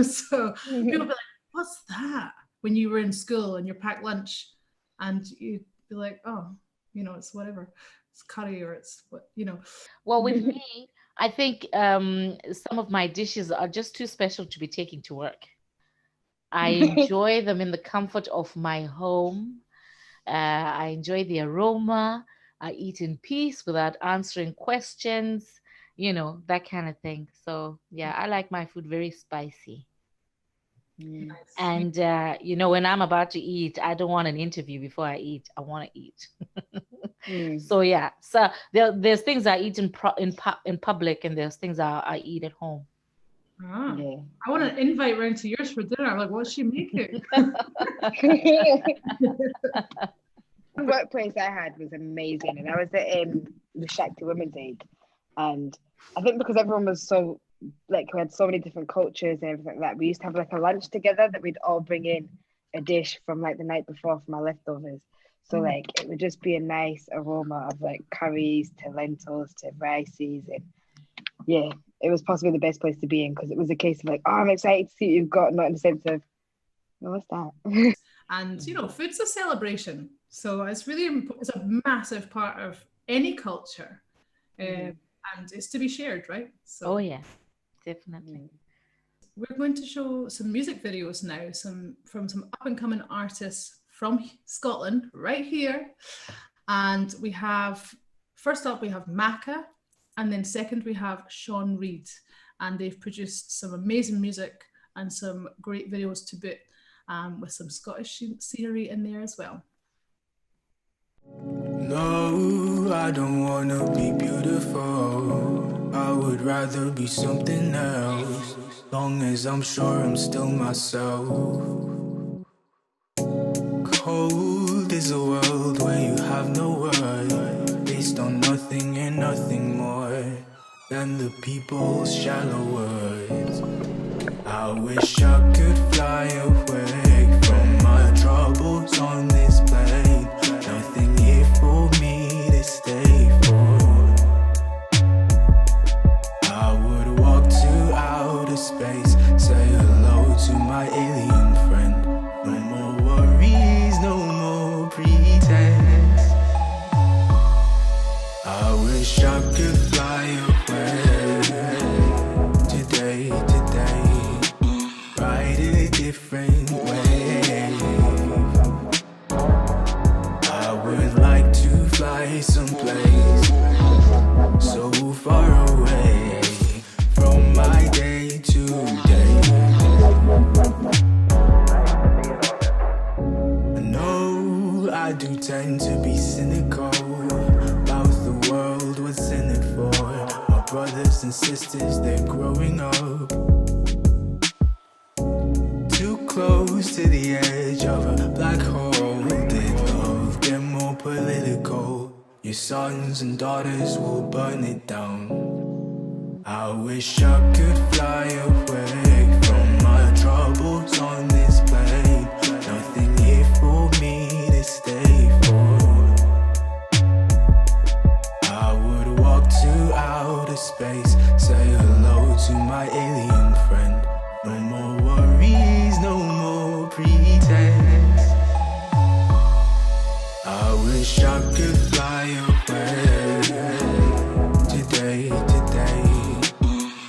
So people be like, "What's that?" When you were in school and you packed lunch, and you'd be like, "Oh, you know, it's whatever. It's curry or it's what, you know." Well, with me, I think some of my dishes are just too special to be taken to work. I enjoy them in the comfort of my home. I enjoy the aroma. I eat in peace without answering questions, you know, that kind of thing. So yeah, I like my food very spicy. Nice. And you know, when I'm about to eat, I don't want an interview before I eat. I want to eat. So yeah, so there's things I eat in public, and there's things I eat at home. I want to invite round to yours for dinner. I'm like, what's she making? The workplace I had was amazing, and I was at the Shakti Women's Aid, and I think because everyone was so, like, we had so many different cultures and everything like that, we used to have like a lunch together that we'd all bring in a dish from like the night before from our leftovers. So like it would just be a nice aroma of like curries to lentils to rices, and yeah, it was possibly the best place to be in, because it was a case of like, oh, I'm excited to see what you've got, not in the sense of, well, what's that? And you know, food's a celebration, so it's really it's a massive part of any culture, and it's to be shared, right? So oh yeah, definitely. We're going to show some music videos now, from some up and coming artists from Scotland right here. And we have, first up we have Maakhe, and then second we have Reid, and they've produced some amazing music and some great videos to boot, with some Scottish scenery in there as well. No, I don't wanna be beautiful. I would rather be something else, long as I'm sure I'm still myself. Cold is a world where you have no word, based on nothing and nothing more than the people's shallow words. I wish I could fly away from my troubles on this plane. Nothing here for me to stay for. my alien friend. No more worries, no more pretense. I wish I could fly away today, ride a different wave. I would like to fly someplace so far away from my day to day. I know I do tend to be cynical about the world, what's in it for my brothers and sisters, they're growing up too close to the edge of a black hole. Did love get more political? Your sons and daughters will burn it down. I wish I could fly away from my troubles on this plane. Nothing here for me to stay for. I would walk to outer space, say hello to my alien friend. No more worries, no more pretense. I wish I could fly away today,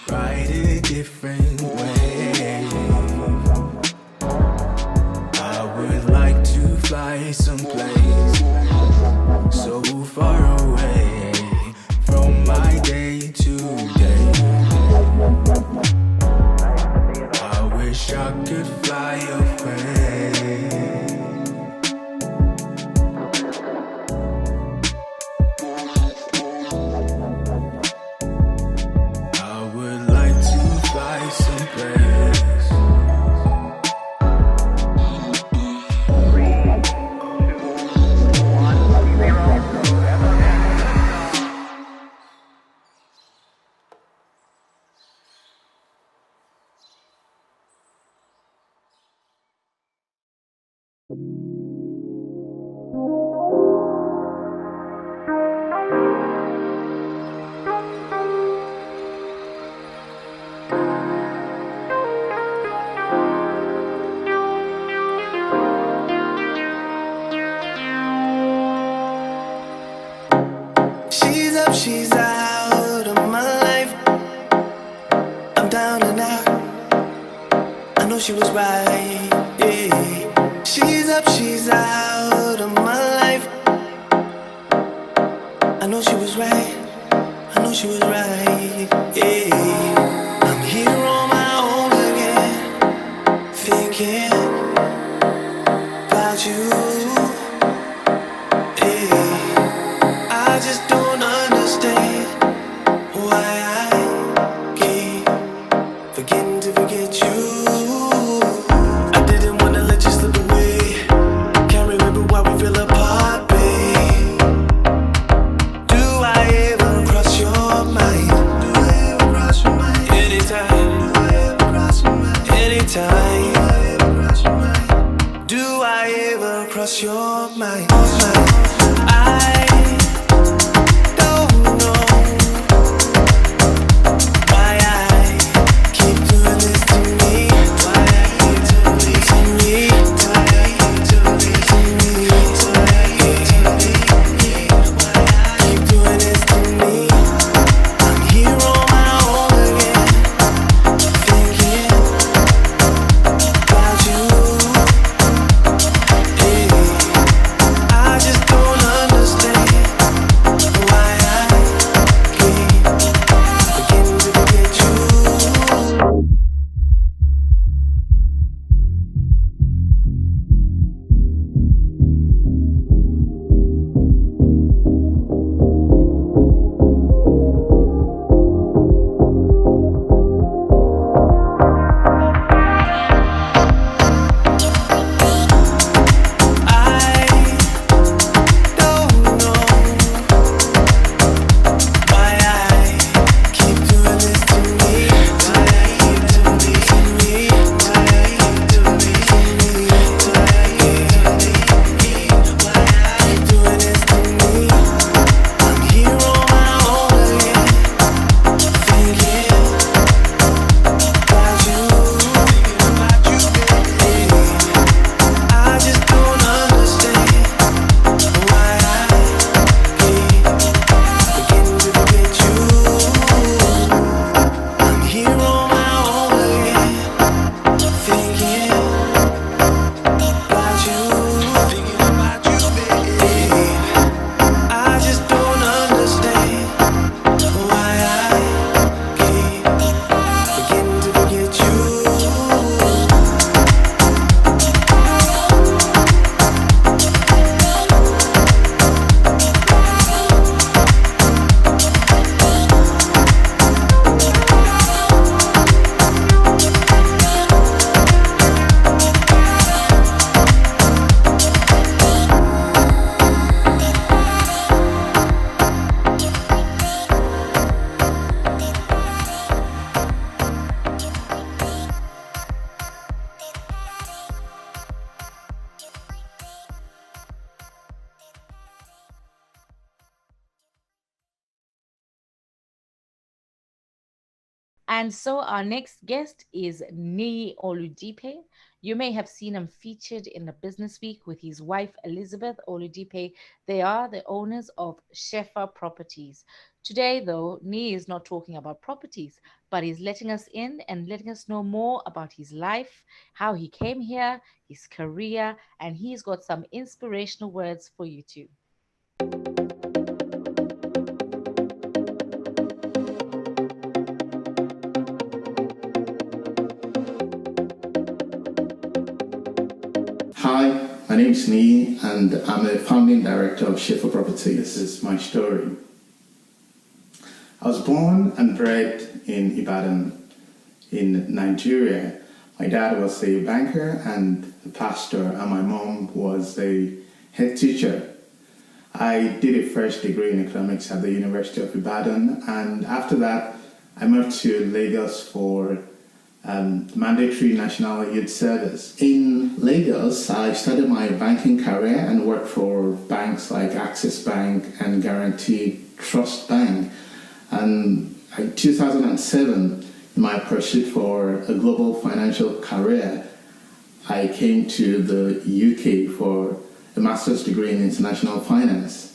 ride a different way. I would like to fly someplace so far away from my day to day. I wish I could fly away. She's out of my life. I'm down and out. I know she was right. Yeah. She's up, she's out of my life. I know she was right. I know she was right. Yeah. I'm here on my own again, thinking about you. Yeah. I just don't understand why I keep forgetting to forget you. I didn't wanna let you slip away. Can't remember why we fell apart, babe. Do I ever cross your mind? Do I ever cross your mind? Anytime. Do I ever cross your mind? Anytime. Do I ever cross your mind? Do I ever cross your mind? I don't know why I keep doing this to me. Why I keep doing this to me. Why I keep doing this to me. Why I keep doing this to me. I'm here on my own again, thinking about you. I just And so our next guest is Niyi Oludipe. You may have seen him featured in the Business Week with his wife Elizabeth Oludipe. They are the owners of Shepha Properties. Today, though, Niyi is not talking about properties, but he's letting us in and letting us know more about his life, how he came here, his career, and he's got some inspirational words for you too. Hi, my name is Niyi and I'm a founding director of Shepha Properties. This is my story. I was born and bred in Ibadan in Nigeria. My dad was a banker and a pastor, and my mom was a head teacher. I did a first degree in economics at the University of Ibadan, and after that I moved to Lagos for mandatory national youth service. In Lagos, I started my banking career and worked for banks like Access Bank and Guarantee Trust Bank. And in 2007, in my pursuit for a global financial career, I came to the UK for a master's degree in international finance.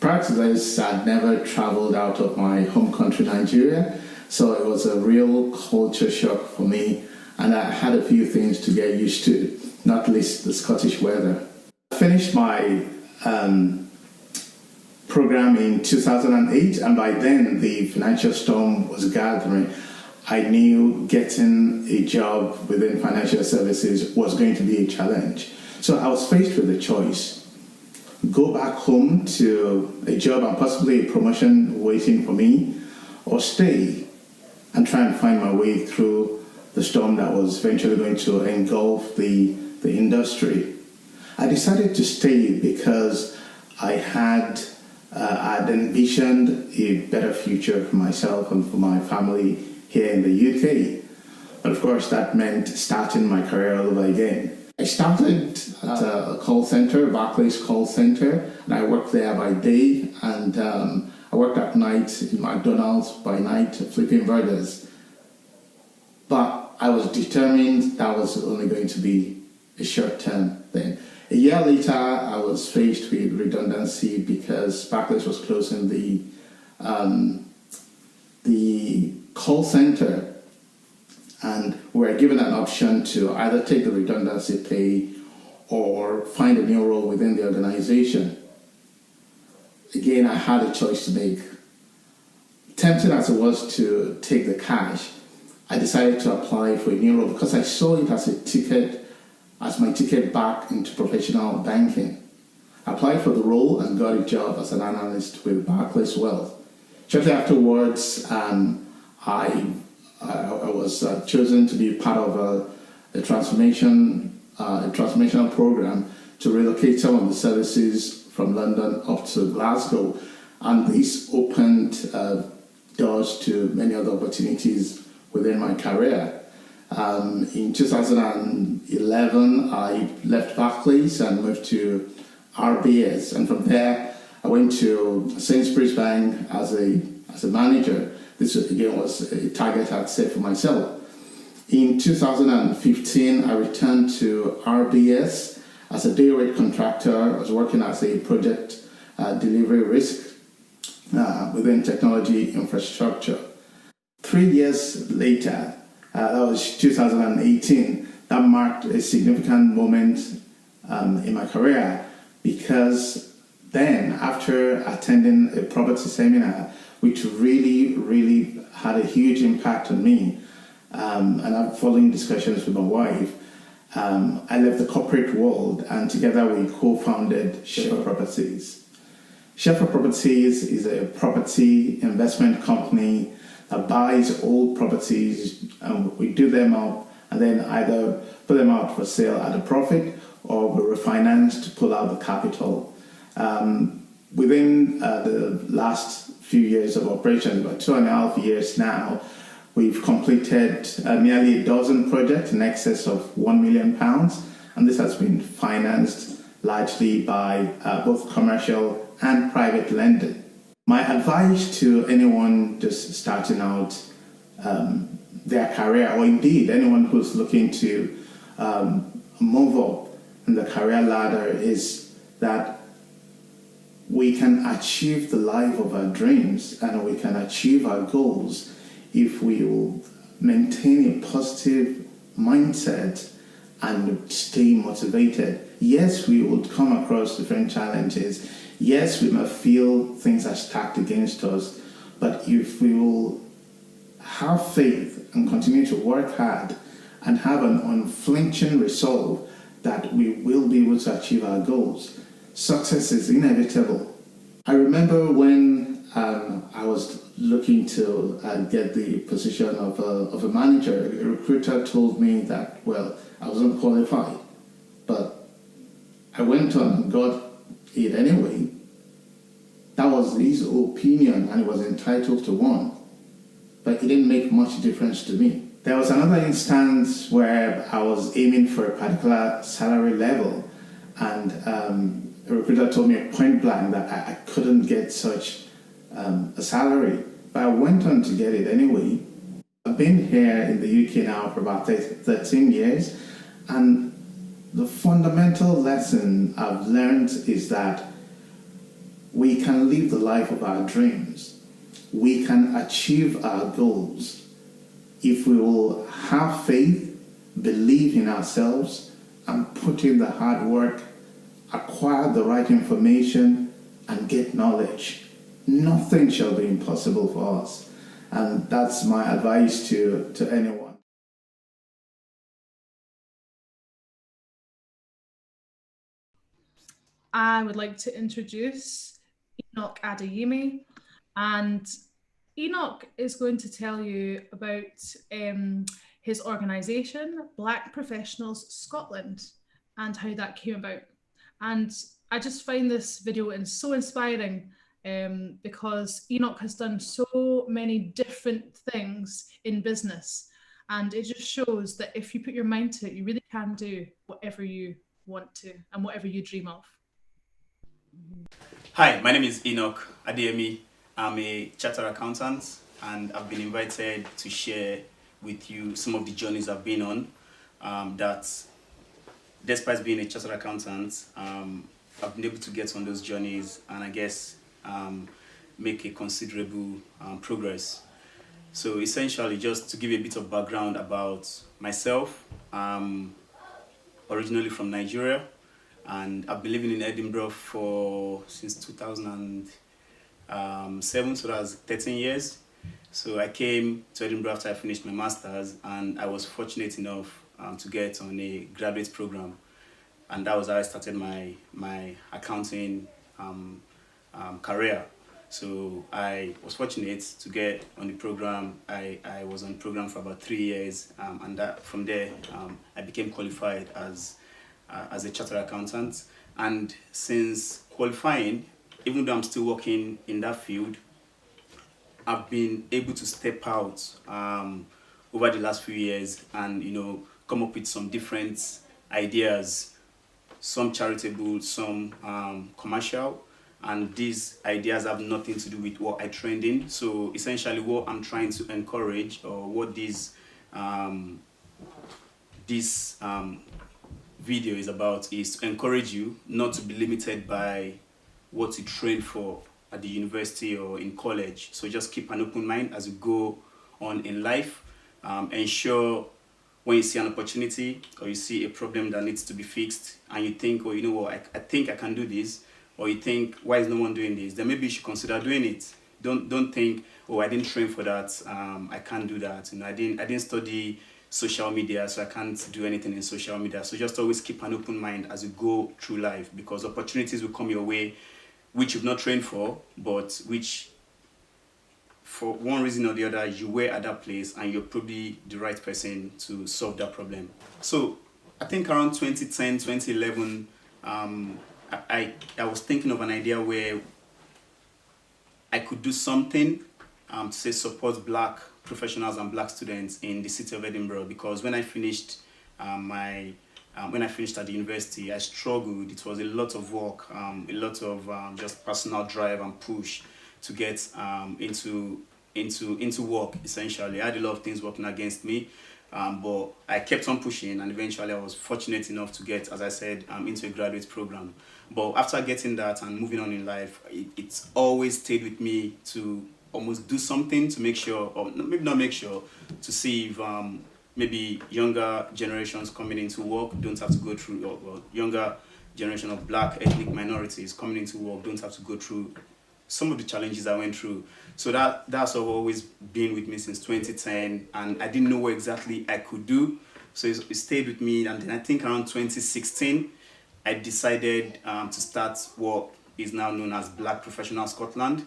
Prior to this, I'd never traveled out of my home country, Nigeria, so it was a real culture shock for me, and I had a few things to get used to, not least the Scottish weather. I finished my program in 2008, and by then the financial storm was gathering. I knew getting a job within financial services was going to be a challenge. So I was faced with a choice: go back home to a job and possibly a promotion waiting for me, or stay and try and find my way through the storm that was eventually going to engulf the industry. I decided to stay because I had envisioned a better future for myself and for my family here in the UK. But of course, that meant starting my career all over again. I started at a call center, Barclays call center, and I worked there by day, and I worked at night in McDonald's by night, flipping burgers. But I was determined that was only going to be a short-term thing. A year later, I was faced with redundancy because Barclays was closing the call center, and we were given an option to either take the redundancy pay or find a new role within the organization. Again, I had a choice to make. Tempting as it was to take the cash, I decided to apply for a new role because I saw it as my ticket back into professional banking. I applied for the role and got a job as an analyst with Barclays Wealth. Shortly afterwards, I was chosen to be part of a transformational program to relocate some of the services from London up to Glasgow, and this opened doors to many other opportunities within my career. In 2011, I left Barclays and moved to RBS, and from there I went to Sainsbury's Bank as a manager. This again was a target I'd set for myself. In 2015, I returned to RBS as a day rate contractor. I was working as a project delivery risk within technology infrastructure. 3 years later, that was 2018, that marked a significant moment in my career, because then, after attending a property seminar, which really had a huge impact on me, and following discussions with my wife, I left the corporate world, and together we co-founded Shepha Properties. Shepha Properties is a property investment company that buys old properties, and we do them up and then either put them out for sale at a profit or we refinance to pull out the capital. Within the last few years of operation, about 2.5 years now, we've completed nearly a dozen projects in excess of £1 million, and this has been financed largely by both commercial and private lending. My advice to anyone just starting out their career, or indeed anyone who's looking to move up in the career ladder, is that we can achieve the life of our dreams and we can achieve our goals if we will maintain a positive mindset and stay motivated. Yes, we would come across different challenges. Yes, we might feel things are stacked against us, but if we will have faith and continue to work hard and have an unflinching resolve that we will be able to achieve our goals, success is inevitable. I remember when I was looking to get the position of a manager, a recruiter told me that, well, I wasn't qualified, but I went on and got it anyway. That was his opinion and he was entitled to one, but it didn't make much difference to me. There was another instance where I was aiming for a particular salary level, and a recruiter told me point blank that I couldn't get such a salary, but I went on to get it anyway. I've been here in the UK now for about 13 years, and the fundamental lesson I've learned is that we can live the life of our dreams. We can achieve our goals if we will have faith, believe in ourselves, and put in the hard work, acquire the right information, and get knowledge. Nothing shall be impossible for us. And that's my advice to anyone. I would like to introduce Enoch Adeyimi, and Enoch is going to tell you about his organisation, Black Professionals Scotland, and how that came about. And I just find this video so inspiring because Enoch has done so many different things in business, and it just shows that if you put your mind to it, you really can do whatever you want to and whatever you dream of. Hi, my name is Enoch Adeyimi. I'm a chartered accountant, and I've been invited to share with you some of the journeys I've been on. That despite being a chartered accountant, I've been able to get on those journeys and I guess make a considerable progress. So essentially, just to give you a bit of background about myself, I'm originally from Nigeria, and I've been living in Edinburgh since 2007, so that's 13 years. So I came to Edinburgh after I finished my master's, and I was fortunate enough to get on a graduate program, and that was how I started my accounting career. So I was fortunate to get on the program. I was on the program for about 3 years, and from there I became qualified as a chartered accountant. And since qualifying, even though I'm still working in that field, I've been able to step out over the last few years and come up with some different ideas, some charitable, some commercial, and these ideas have nothing to do with what I trained in. So essentially what I'm trying to encourage, or what this video is about, is to encourage you not to be limited by what you train for at the university or in college. So just keep an open mind as you go on in life. Ensure when you see an opportunity or you see a problem that needs to be fixed and you think, oh, you know what, I think I can do this, or you think, why is no one doing this? Then maybe you should consider doing it. Don't think, oh, I didn't train for that, I can't do that. I didn't study social media, so I can't do anything in social media. So just always keep an open mind as you go through life, because opportunities will come your way which you've not trained for, but which for one reason or the other you were at that place and you're probably the right person to solve that problem. So I think around 2010, 2011, I was thinking of an idea where I could do something to say support Black professionals and Black students in the city of Edinburgh, because when I finished at the university, I struggled. It was a lot of work, a lot of just personal drive and push to get into into work. Essentially, I had a lot of things working against me, but I kept on pushing, and eventually I was fortunate enough to get, as I said, into a graduate program. But after getting that and moving on in life, it's always stayed with me to almost do something to make sure, or maybe not make sure, to see if maybe younger generations coming into work don't have to go through, or younger generation of black ethnic minorities coming into work don't have to go through some of the challenges I went through. So that's always been with me since 2010, and I didn't know what exactly I could do. So it stayed with me, and then I think around 2016, I decided to start what is now known as Black Professional Scotland.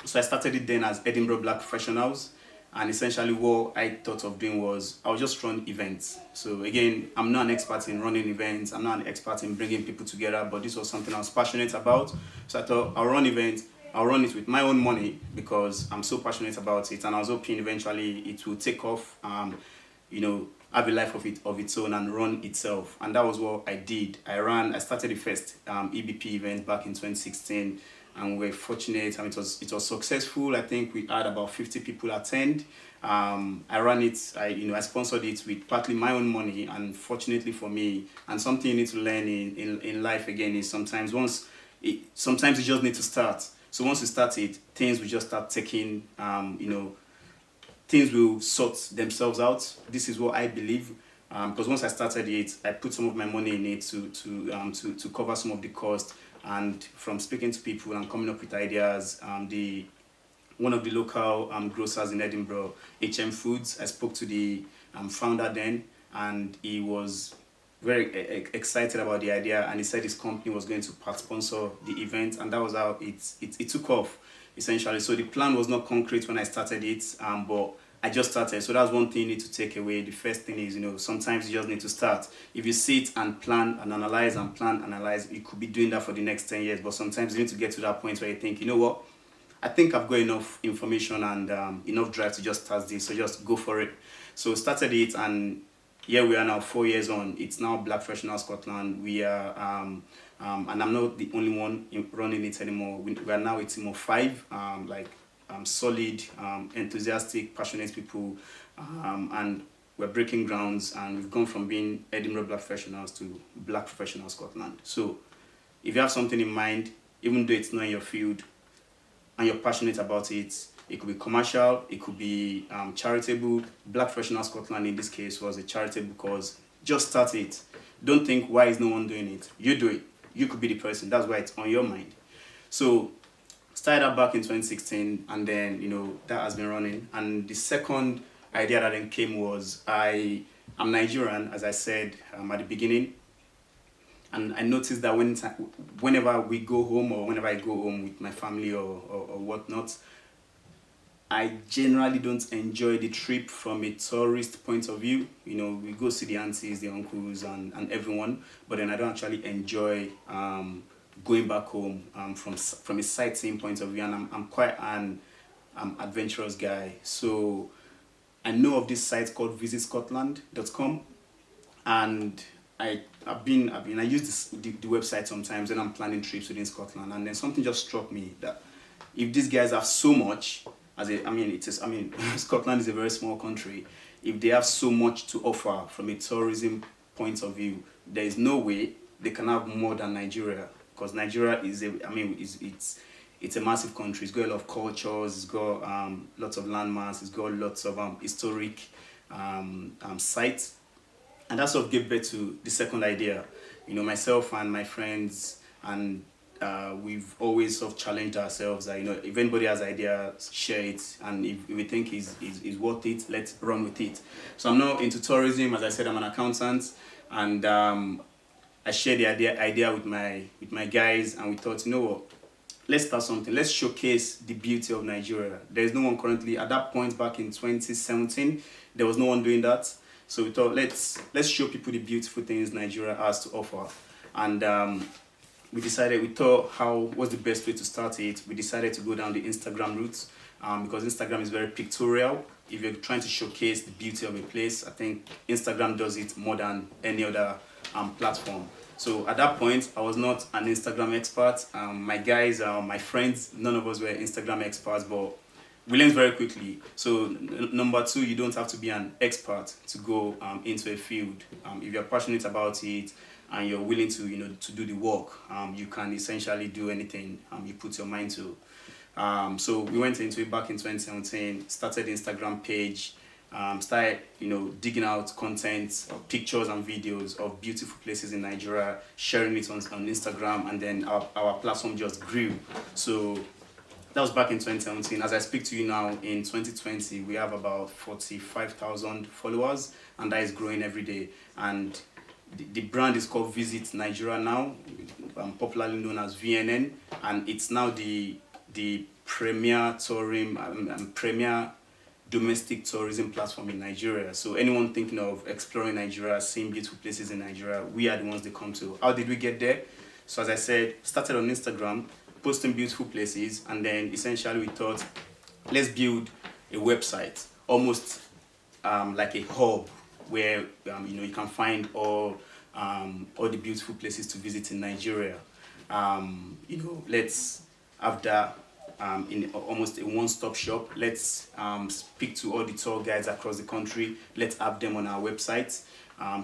So I started it then as Edinburgh Black Professionals, and essentially what I thought of doing was I'll just run events. So again, I'm not an expert in running events, I'm not an expert in bringing people together, but this was something I was passionate about. So I thought I'll run events, I'll run it with my own money because I'm so passionate about it, and I was hoping eventually it will take off, have a life of its own and run itself. And that was what I did. I started the first EBP event back in 2016, and we were fortunate, and it was successful. I think we had about 50 people attend. I ran it, I sponsored it with partly my own money, and fortunately for me, and something you need to learn in life again is sometimes you just need to start. So once you start it, things will just start taking, things will sort themselves out. This is what I believe. Because once I started it, I put some of my money in it to cover some of the cost. And from speaking to people and coming up with ideas, one of the local grocers in Edinburgh, HM Foods, I spoke to the founder then, and he was very excited about the idea, and he said his company was going to part sponsor the event, and that was how it took off, essentially. So the plan was not concrete when I started it, but I just started. So that's one thing you need to take away. The first thing is, sometimes you just need to start. If you sit and plan and analyze, you could be doing that for the next 10 years, but sometimes you need to get to that point where you think, you know what, I think I've got enough information and enough drive to just start this, so just go for it. So started it, and here we are now 4 years on. It's now Black Professional Scotland. We are, and I'm not the only one running it anymore. We are now a team of 5, solid, enthusiastic, passionate people, and we're breaking grounds, and we've gone from being Edinburgh Black Professionals to Black Professional Scotland. So if you have something in mind, even though it's not in your field, and you're passionate about it, it could be commercial, it could be charitable. Black Professional Scotland in this case was a charitable cause. Just start it. Don't think, why is no one doing it? You do it. You could be the person. That's why it's on your mind. So started out back in 2016, and then that has been running. And the second idea that then came was I'm Nigerian, as I said at the beginning. And I noticed that whenever we go home, or whenever I go home with my family or whatnot, I generally don't enjoy the trip from a tourist point of view. We go see the aunties, the uncles, and everyone, but then I don't actually enjoy going back home from a sightseeing point of view. And I'm quite an adventurous guy. So I know of this site called visitscotland.com, and I use the website sometimes when I'm planning trips within Scotland, and then something just struck me that if these guys have so much, Scotland is a very small country. If they have so much to offer from a tourism point of view, there is no way they can have more than Nigeria, because Nigeria is it's a massive country. It's got a lot of cultures. It's got lots of landmarks. It's got lots of historic sites. And that sort of gave birth to the second idea. Myself and my friends, and we've always sort of challenged ourselves that, if anybody has ideas, share it. And if we think is worth it, let's run with it. So I'm now into tourism. As I said, I'm an accountant. And I shared the idea with my guys. And we thought, what? Let's start something. Let's showcase the beauty of Nigeria. There's no one currently. At that point, back in 2017, there was no one doing that. So we thought, let's show people the beautiful things Nigeria has to offer. And we thought, what's the best way to start it? We decided to go down the Instagram route, because Instagram is very pictorial. If you're trying to showcase the beauty of a place, I think Instagram does it more than any other platform. So at that point, I was not an Instagram expert. My guys, my friends, none of us were Instagram experts, but we learn very quickly. So number two, you don't have to be an expert to go into a field. If you're passionate about it and you're willing to, to do the work, you can essentially do anything you put your mind to. So we went into it back in 2017, started the Instagram page, started, digging out content, pictures and videos of beautiful places in Nigeria, sharing it on Instagram, and then our platform just grew. So that was back in 2017. As I speak to you now in 2020, we have about 45,000 followers, and that is growing every day. And the brand is called Visit Nigeria now, popularly known as VNN, and it's now the premier tourism premier domestic tourism platform in Nigeria. So anyone thinking of exploring Nigeria, seeing beautiful places in Nigeria, we are the ones they come to. How did we get there? So as I said, started on Instagram, posting beautiful places, and then essentially we thought, let's build a website, almost like a hub where you can find all the beautiful places to visit in Nigeria. Let's have that in almost a one-stop shop. Let's speak to all the tour guides across the country. Let's have them on our website.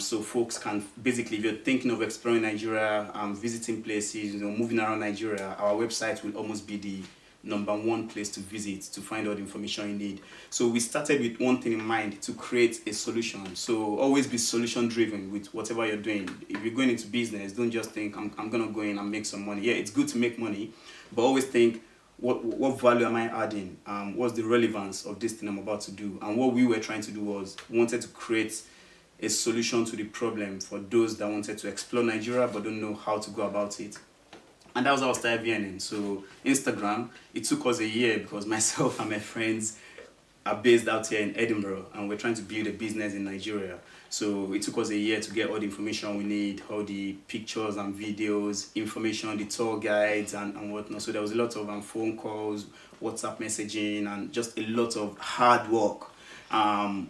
So folks can, basically, if you're thinking of exploring Nigeria, visiting places, moving around Nigeria, our website will almost be the number one place to visit to find all the information you need. So we started with one thing in mind, to create a solution. So always be solution driven with whatever you're doing. If you're going into business, don't just think I'm gonna go in and make some money. Yeah, it's good to make money, but always think, what value am I adding? What's the relevance of this thing I'm about to do? And what we were trying to do was wanted to create a solution to the problem for those that wanted to explore Nigeria but don't know how to go about it. And that was how I started VNN. So Instagram, it took us a year because myself and my friends are based out here in Edinburgh, and we're trying to build a business in Nigeria. So it took us a year to get all the information we need, all the pictures and videos, information, the tour guides and whatnot. So there was a lot of phone calls, WhatsApp messaging, and just a lot of hard work.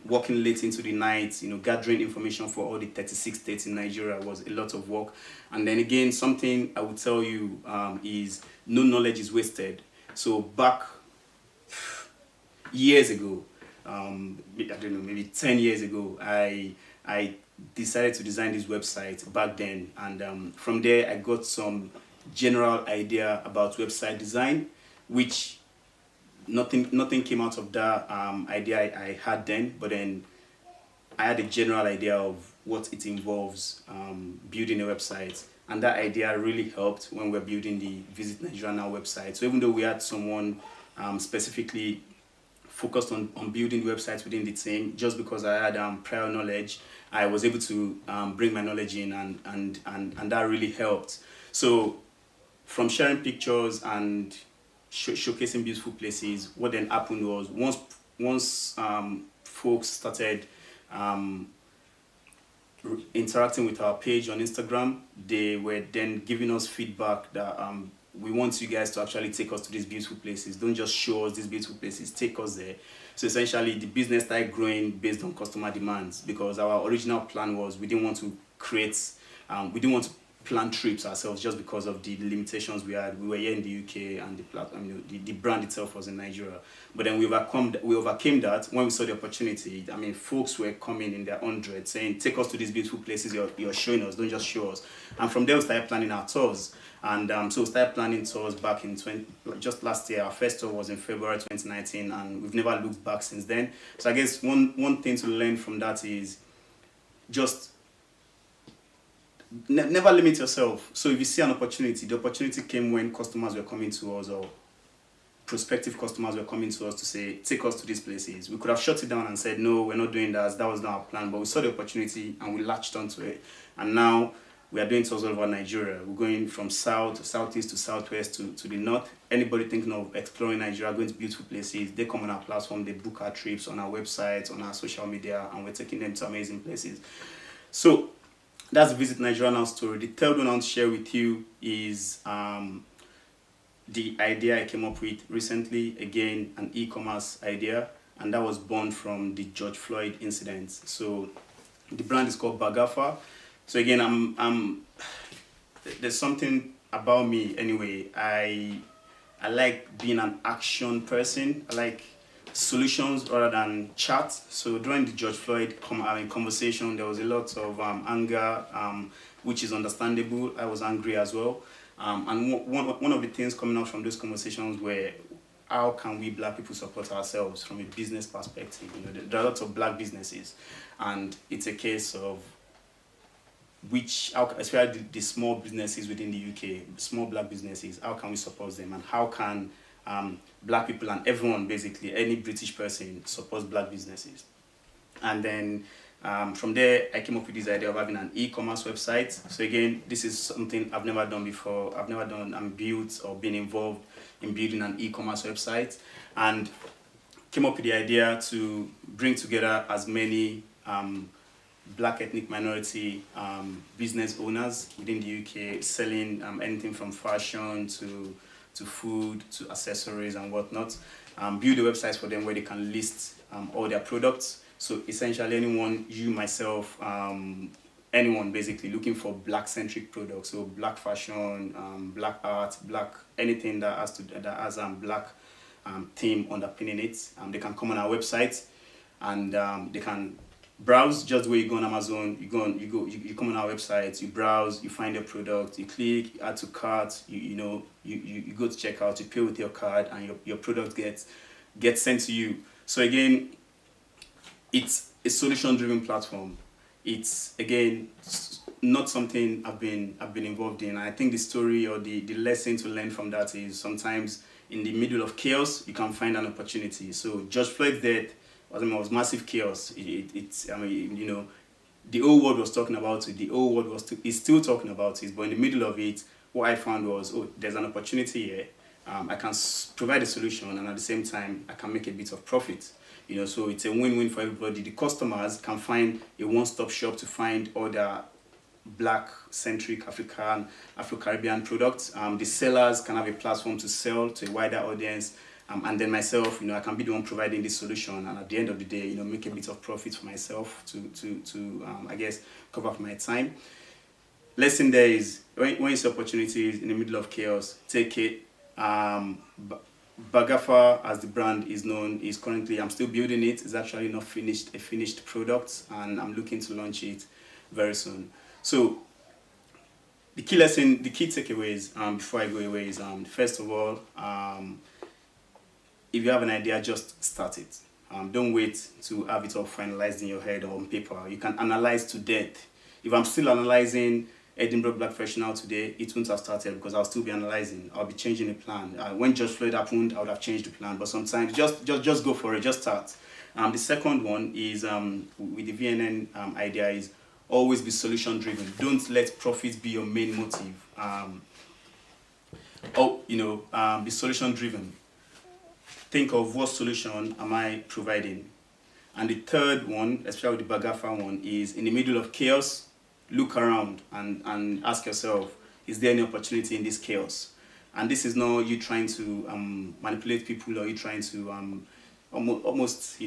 Working late into the night, gathering information for all the 36 states in Nigeria was a lot of work. And then again, something I would tell you is no knowledge is wasted. So back years ago, I don't know, maybe 10 years ago, I decided to design this website back then. And from there, I got some general idea about website design, which nothing came out of that idea I had then, but then I had a general idea of what it involves building a website, and that idea really helped when we're building the Visit Nigeria Now website. So even though we had someone specifically focused on building websites within the team, just because I had prior knowledge, I was able to bring my knowledge in, and that really helped. So from sharing pictures and showcasing beautiful places, what then happened was once folks started interacting with our page on Instagram, they were then giving us feedback that we want you guys to actually take us to these beautiful places. Don't just show us these beautiful places, take us there. So essentially the business started growing based on customer demands, because our original plan was we didn't want to plan trips ourselves just because of the limitations we had. We were here in the UK, and the brand itself was in Nigeria. But then we overcame that when we saw the opportunity. I mean, folks were coming in their hundreds saying, take us to these beautiful places you're showing us, don't just show us. And from there we started planning our tours. And so we started planning tours back in just last year. Our first tour was in February 2019, and we've never looked back since then. So I guess one thing to learn from that is just never limit yourself. So if you see an opportunity, the opportunity came when customers were coming to us, or prospective customers were coming to us to say, take us to these places. We could have shut it down and said, no, we're not doing that. That was not our plan. But we saw the opportunity and we latched onto it. And now we are doing tours all over Nigeria. We're going from south, southeast to southwest to the north. Anybody thinking of exploring Nigeria, going to beautiful places, they come on our platform, they book our trips on our website, on our social media, and we're taking them to amazing places. So that's the Visit Nigeria Now story. The third one I'll share with you is the idea I came up with recently, again, an e-commerce idea, and that was born from the George Floyd incident. So the brand is called Bagafa. So again, there's something about me anyway. I like being an action person. I like solutions rather than chat. So during the George Floyd conversation, there was a lot of anger, which is understandable. I was angry as well. And one of the things coming out from those conversations were, how can we Black people support ourselves from a business perspective? You know, there are lots of Black businesses, and it's a case of especially the small businesses within the UK, small Black businesses, how can we support them, and how can Black people and everyone, basically any British person, supports Black businesses. And then from there, I came up with this idea of having an e-commerce website. So again, this is something I've never done before. I've never built or been involved in building an e-commerce website, and came up with the idea to bring together as many Black ethnic minority business owners within the UK, selling anything from fashion to food to accessories and whatnot. Build a website for them where they can list all their products. So essentially anyone, you, myself, anyone basically looking for Black-centric products, so Black fashion, Black art, Black anything that has Black theme underpinning it, they can come on our website and they can browse just the way you go on Amazon. You come on our website, you browse, you find your product, you click, you add to cart, you go to checkout, you pay with your card, and your product gets sent to you. So again, it's a solution-driven platform. It's again not something I've been involved in. I think the story or the lesson to learn from that is sometimes in the middle of chaos you can find an opportunity. So George Floyd's death was massive chaos. It's the whole world was talking about it. The whole world is still talking about it. But in the middle of it, what I found was, there's an opportunity here. I can provide a solution, and at the same time, I can make a bit of profit. So it's a win-win for everybody. The customers can find a one-stop shop to find all their Black-centric Afro-Caribbean products. The sellers can have a platform to sell to a wider audience. And then myself, I can be the one providing this solution, and at the end of the day, make a bit of profit for myself to I guess, cover up my time. Lesson there is, when you see opportunities in the middle of chaos, take it. Bagafa, as the brand is known, is currently, I'm still building it. It's actually not finished, a finished product, and I'm looking to launch it very soon. So the key takeaways before I go away is, first of all, if you have an idea, just start it. Don't wait to have it all finalized in your head or on paper. You can analyze to death. If I'm still analyzing Edinburgh Black Professional today, it wouldn't have started because I'll still be analyzing. I'll be changing the plan. When George Floyd happened, I would have changed the plan. But sometimes just go for it. Just start. The second one is with the VNN idea is always be solution driven. Don't let profits be your main motive. Be solution driven. Think of what solution am I providing. And the third one, especially the Bagafa one, is in the middle of chaos, look around and ask yourself, is there any opportunity in this chaos? And this is not you trying to manipulate people, or you trying to almost,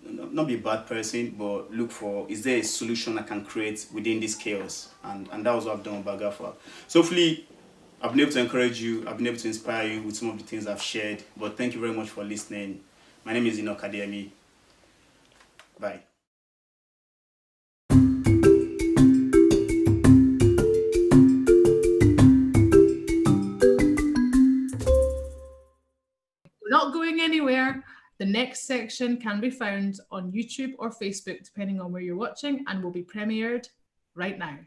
not be a bad person, but look for, is there a solution I can create within this chaos? And that was what I've done with Bagafa. So hopefully, I've been able to encourage you, I've been able to inspire you with some of the things I've shared, but thank you very much for listening. My name is Enoch Adeyimi. Bye. We're not going anywhere. The next section can be found on YouTube or Facebook, depending on where you're watching, and will be premiered right now.